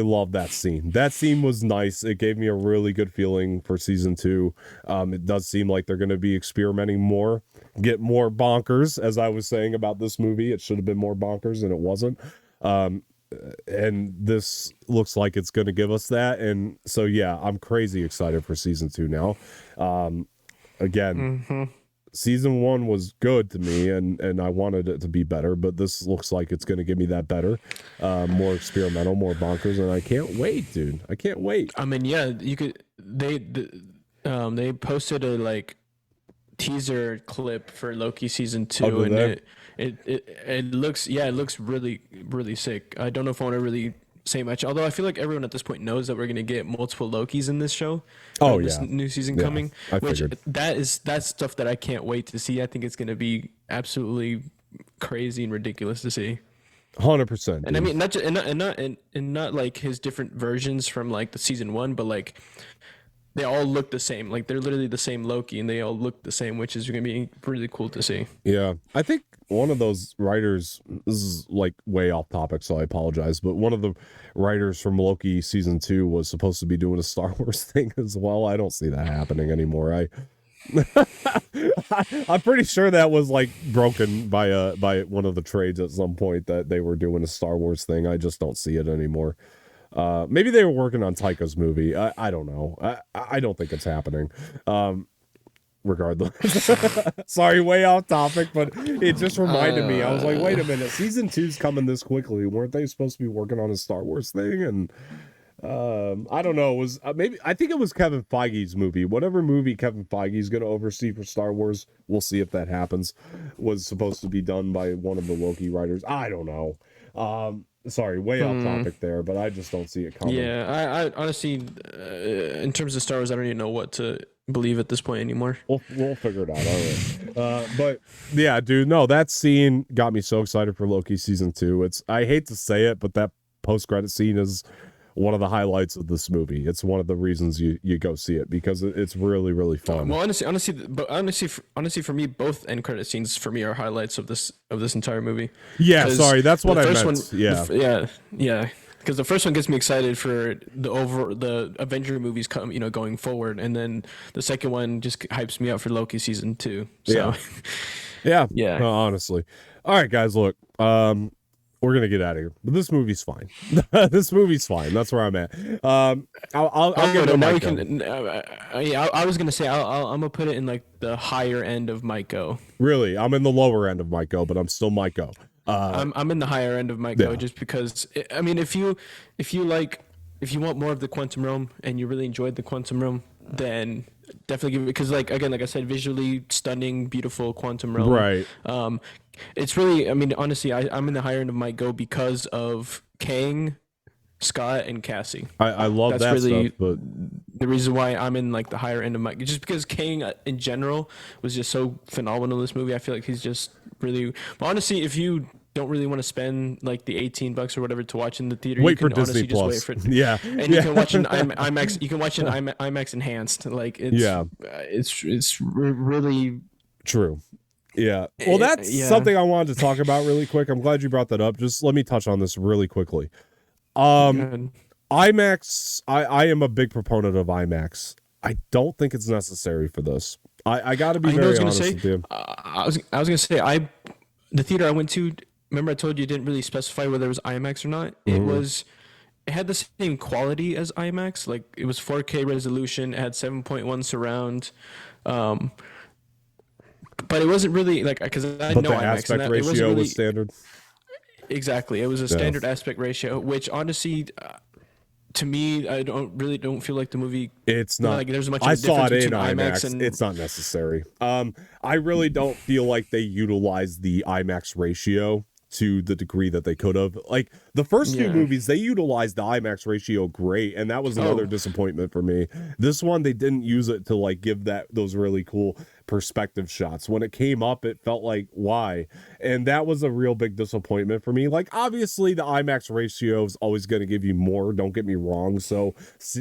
S1: love that scene. That scene was nice. It gave me a really good feeling for season 2. It does seem like they're going to be experimenting more, get more bonkers. As I was saying about this movie, it should have been more bonkers, and it wasn't. And this looks like it's going to give us that. And so, yeah, I'm crazy excited for season 2 now. Again, season 1 was good to me, and I wanted it to be better, but this looks like it's going to give me that better, more experimental, more bonkers, and I can't wait, dude. I can't wait.
S2: I mean, yeah, you could. They posted a teaser clip for Loki season 2, and it looks really, really sick. I don't know if I want to really say much. Although I feel like everyone at this point knows that we're gonna get multiple Lokis in this show.
S1: Oh
S2: this new season coming.
S1: I
S2: which
S1: figured.
S2: that's stuff that I can't wait to see. I think it's gonna be absolutely crazy and ridiculous to see.
S1: 100%.
S2: And I mean, not just, and not like his different versions from like the season one, but like they all look the same. Like they're literally the same Loki, and they all look the same, which is gonna be really cool to see.
S1: Yeah, I think one of those writers, this is like way off topic, so I apologize, but one of the writers from Loki season 2 was supposed to be doing a Star Wars thing as well. I don't see that happening anymore. I'm pretty sure that was like broken by one of the trades at some point, that they were doing a Star Wars thing. I just don't see it anymore. Maybe they were working on Taika's movie. I don't know. I don't think it's happening. Regardless. Sorry, way off topic, but it just reminded me. I was like, wait a minute, season 2's coming this quickly. Weren't they supposed to be working on a Star Wars thing? And I don't know. It was maybe, I think it was Kevin Feige's movie. Whatever movie Kevin Feige's going to oversee for Star Wars, we'll see if that happens, was supposed to be done by one of the Loki writers. I don't know. Sorry, way off topic there, but I just don't see it coming.
S2: Yeah, I honestly, in terms of Star Wars, I don't even know what to believe at this point anymore.
S1: We'll figure it out. All right. But yeah, dude, no, that scene got me so excited for Loki season 2. I hate to say it, but that post-credit scene is one of the highlights of this movie. It's one of the reasons you go see it, because it's really, really fun.
S2: Well, honestly, for me, both end credit scenes for me are highlights of this entire movie.
S1: Yeah, sorry, that's what I meant.
S2: Yeah. Because the first one gets me excited for the Avenger movies going forward, and then the second one just hypes me up for Loki season 2. So,
S1: yeah.
S2: Yeah.
S1: Honestly, all right, guys, look, we're gonna get out of here, but this movie's fine. This movie's fine. That's where I'm at. I'll give it a Mike.
S2: I was gonna say I'm gonna put it in like the higher end of Mike Go.
S1: Really, I'm in the lower end of Mike Go, but I'm still Mike Go.
S2: I'm in the higher end of Mike Go, just because I mean, if you want more of the Quantum Realm and you really enjoyed the Quantum Realm, then definitely give it, because like I said, visually stunning, beautiful Quantum Realm.
S1: Right.
S2: It's really, I mean, honestly, I'm in the higher end of Mike Go because of Kang, Scott, and Cassie.
S1: I love
S2: That's
S1: that
S2: really
S1: stuff, but
S2: the reason why I'm in like the higher end of Mike, just because Kang in general was just so phenomenal in this movie. I feel like he's just really, but honestly, if you don't really want to spend like the $18 or whatever to watch in the theater,
S1: wait
S2: you can
S1: for Disney
S2: honestly
S1: Plus.
S2: just wait for
S1: and
S2: you can watch an IMAX. You can watch an IMAX enhanced. Like it's really
S1: true. Yeah. Well, that's something I wanted to talk about really quick. I'm glad you brought that up. Just let me touch on this really quickly. IMAX, I am a big proponent of IMAX. I don't think it's necessary for this. I got to be very honest with you.
S2: I was gonna say, the theater I went to, remember I told you it didn't really specify whether it was IMAX or not. It had the same quality as IMAX. Like it was 4K resolution. It had 7.1 surround. But it wasn't really like, because I know IMAX.
S1: Aspect ratio was standard.
S2: Exactly, it was a standard aspect ratio, which honestly, to me, I don't feel like the movie.
S1: It's not.
S2: Like there's much.
S1: I
S2: of a
S1: saw it
S2: difference
S1: in
S2: between
S1: IMAX.
S2: and
S1: It's not necessary. I really don't feel like they utilized the IMAX ratio to the degree that they could have. Like the first few movies, they utilized the IMAX ratio great, and that was another disappointment for me. This one, they didn't use it to like give those really cool perspective shots. When it came up, it felt like, why? And that was a real big disappointment for me. Like obviously the IMAX ratio is always going to give you more, don't get me wrong, so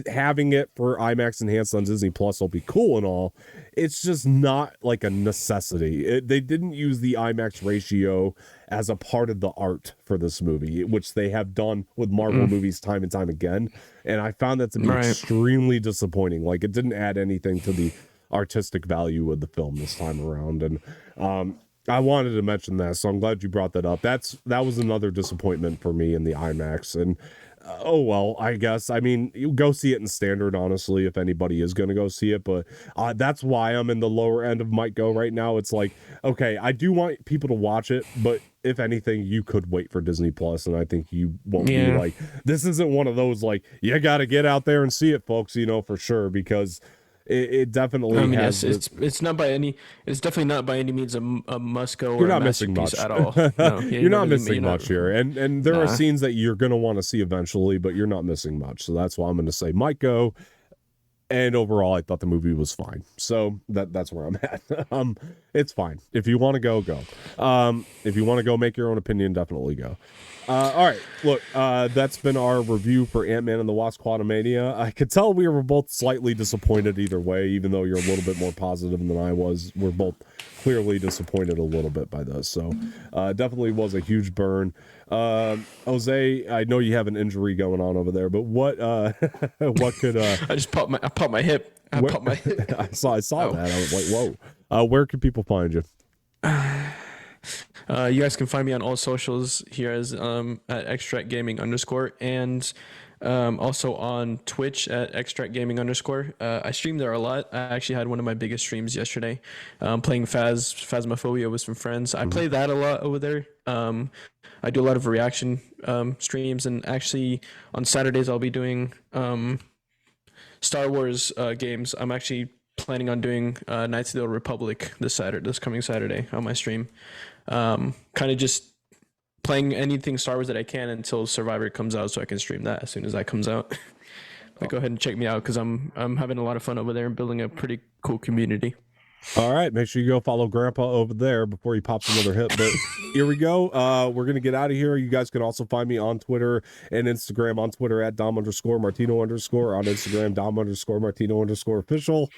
S1: having it for IMAX enhanced on Disney Plus will be cool and all. It's just not like a necessity. They didn't use the IMAX ratio as a part of the art for this movie, which they have done with Marvel movies time and time again, and I found that to be extremely disappointing. Like it didn't add anything to the artistic value of the film this time around, and I wanted to mention that, so I'm glad you brought that up. That was another disappointment for me in the IMAX, and oh well, I guess, I mean, you go see it in standard, honestly, if anybody is going to go see it, but that's why I'm in the lower end of Might Go right now. It's like, okay, I do want people to watch it, but if anything, you could wait for Disney Plus, and I think you won't be like, this isn't one of those like, you got to get out there and see it, folks, for sure, because it definitely
S2: I mean,
S1: has.
S2: yes, it's not by any, it's definitely not by any means a must go
S1: You're
S2: or a
S1: not missing
S2: masterpiece
S1: much
S2: at all. No, yeah,
S1: you're not missing much here, and there are
S2: nah.
S1: scenes that you're going to want to see eventually, but you're not missing much. So that's why I'm going to say might go. And overall, I thought the movie was fine. So that's where I'm at. It's fine. If you want to go, go. If you want to go make your own opinion, definitely go. All right. Look, that's been our review for Ant-Man and the Wasp Quantumania. I could tell we were both slightly disappointed either way, even though you're a little bit more positive than I was. We're both clearly disappointed a little bit by this. So definitely was a huge burn. Jose, I know you have an injury going on over there, but what what could
S2: I popped my hip. Popped my hip.
S1: I saw that. I was like, whoa. Where can people find you?
S2: You guys can find me on all socials here as at extract gaming _, and also on Twitch at extract gaming _ I stream there a lot. I actually had one of my biggest streams yesterday, playing Phasmophobia with some friends. I play that a lot over there. I do a lot of reaction streams, and actually on Saturdays I'll be doing Star Wars games. I'm actually planning on doing Knights of the Old Republic this coming Saturday on my stream. Kind of just playing anything Star Wars that I can until Survivor comes out, so I can stream that as soon as that comes out. But go ahead and check me out, because I'm having a lot of fun over there and building a pretty cool community.
S1: All right, make sure you go follow Grandpa over there before he pops another hit. But here we go. We're going to get out of here. You guys can also find me on Twitter and Instagram. On Twitter at Dom_Martino_. On Instagram, Dom_Martino_ official.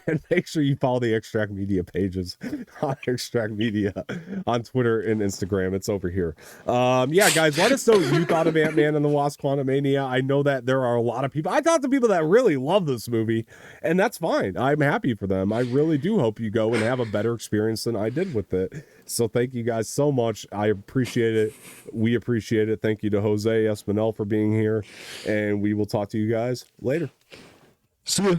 S1: And make sure you follow the Extract Media pages on Extract Media on Twitter and Instagram. It's over here. Yeah, guys, let us know what you thought of Ant-Man and the Wasp Quantumania. I know that there are a lot of people. I talked to people that really love this movie, and that's fine. I'm happy for them. I really do hope you go and have a better experience than I did with it. So thank you guys so much. I appreciate it. We appreciate it. Thank you to Jose Espinel for being here, and we will talk to you guys later.
S2: See ya.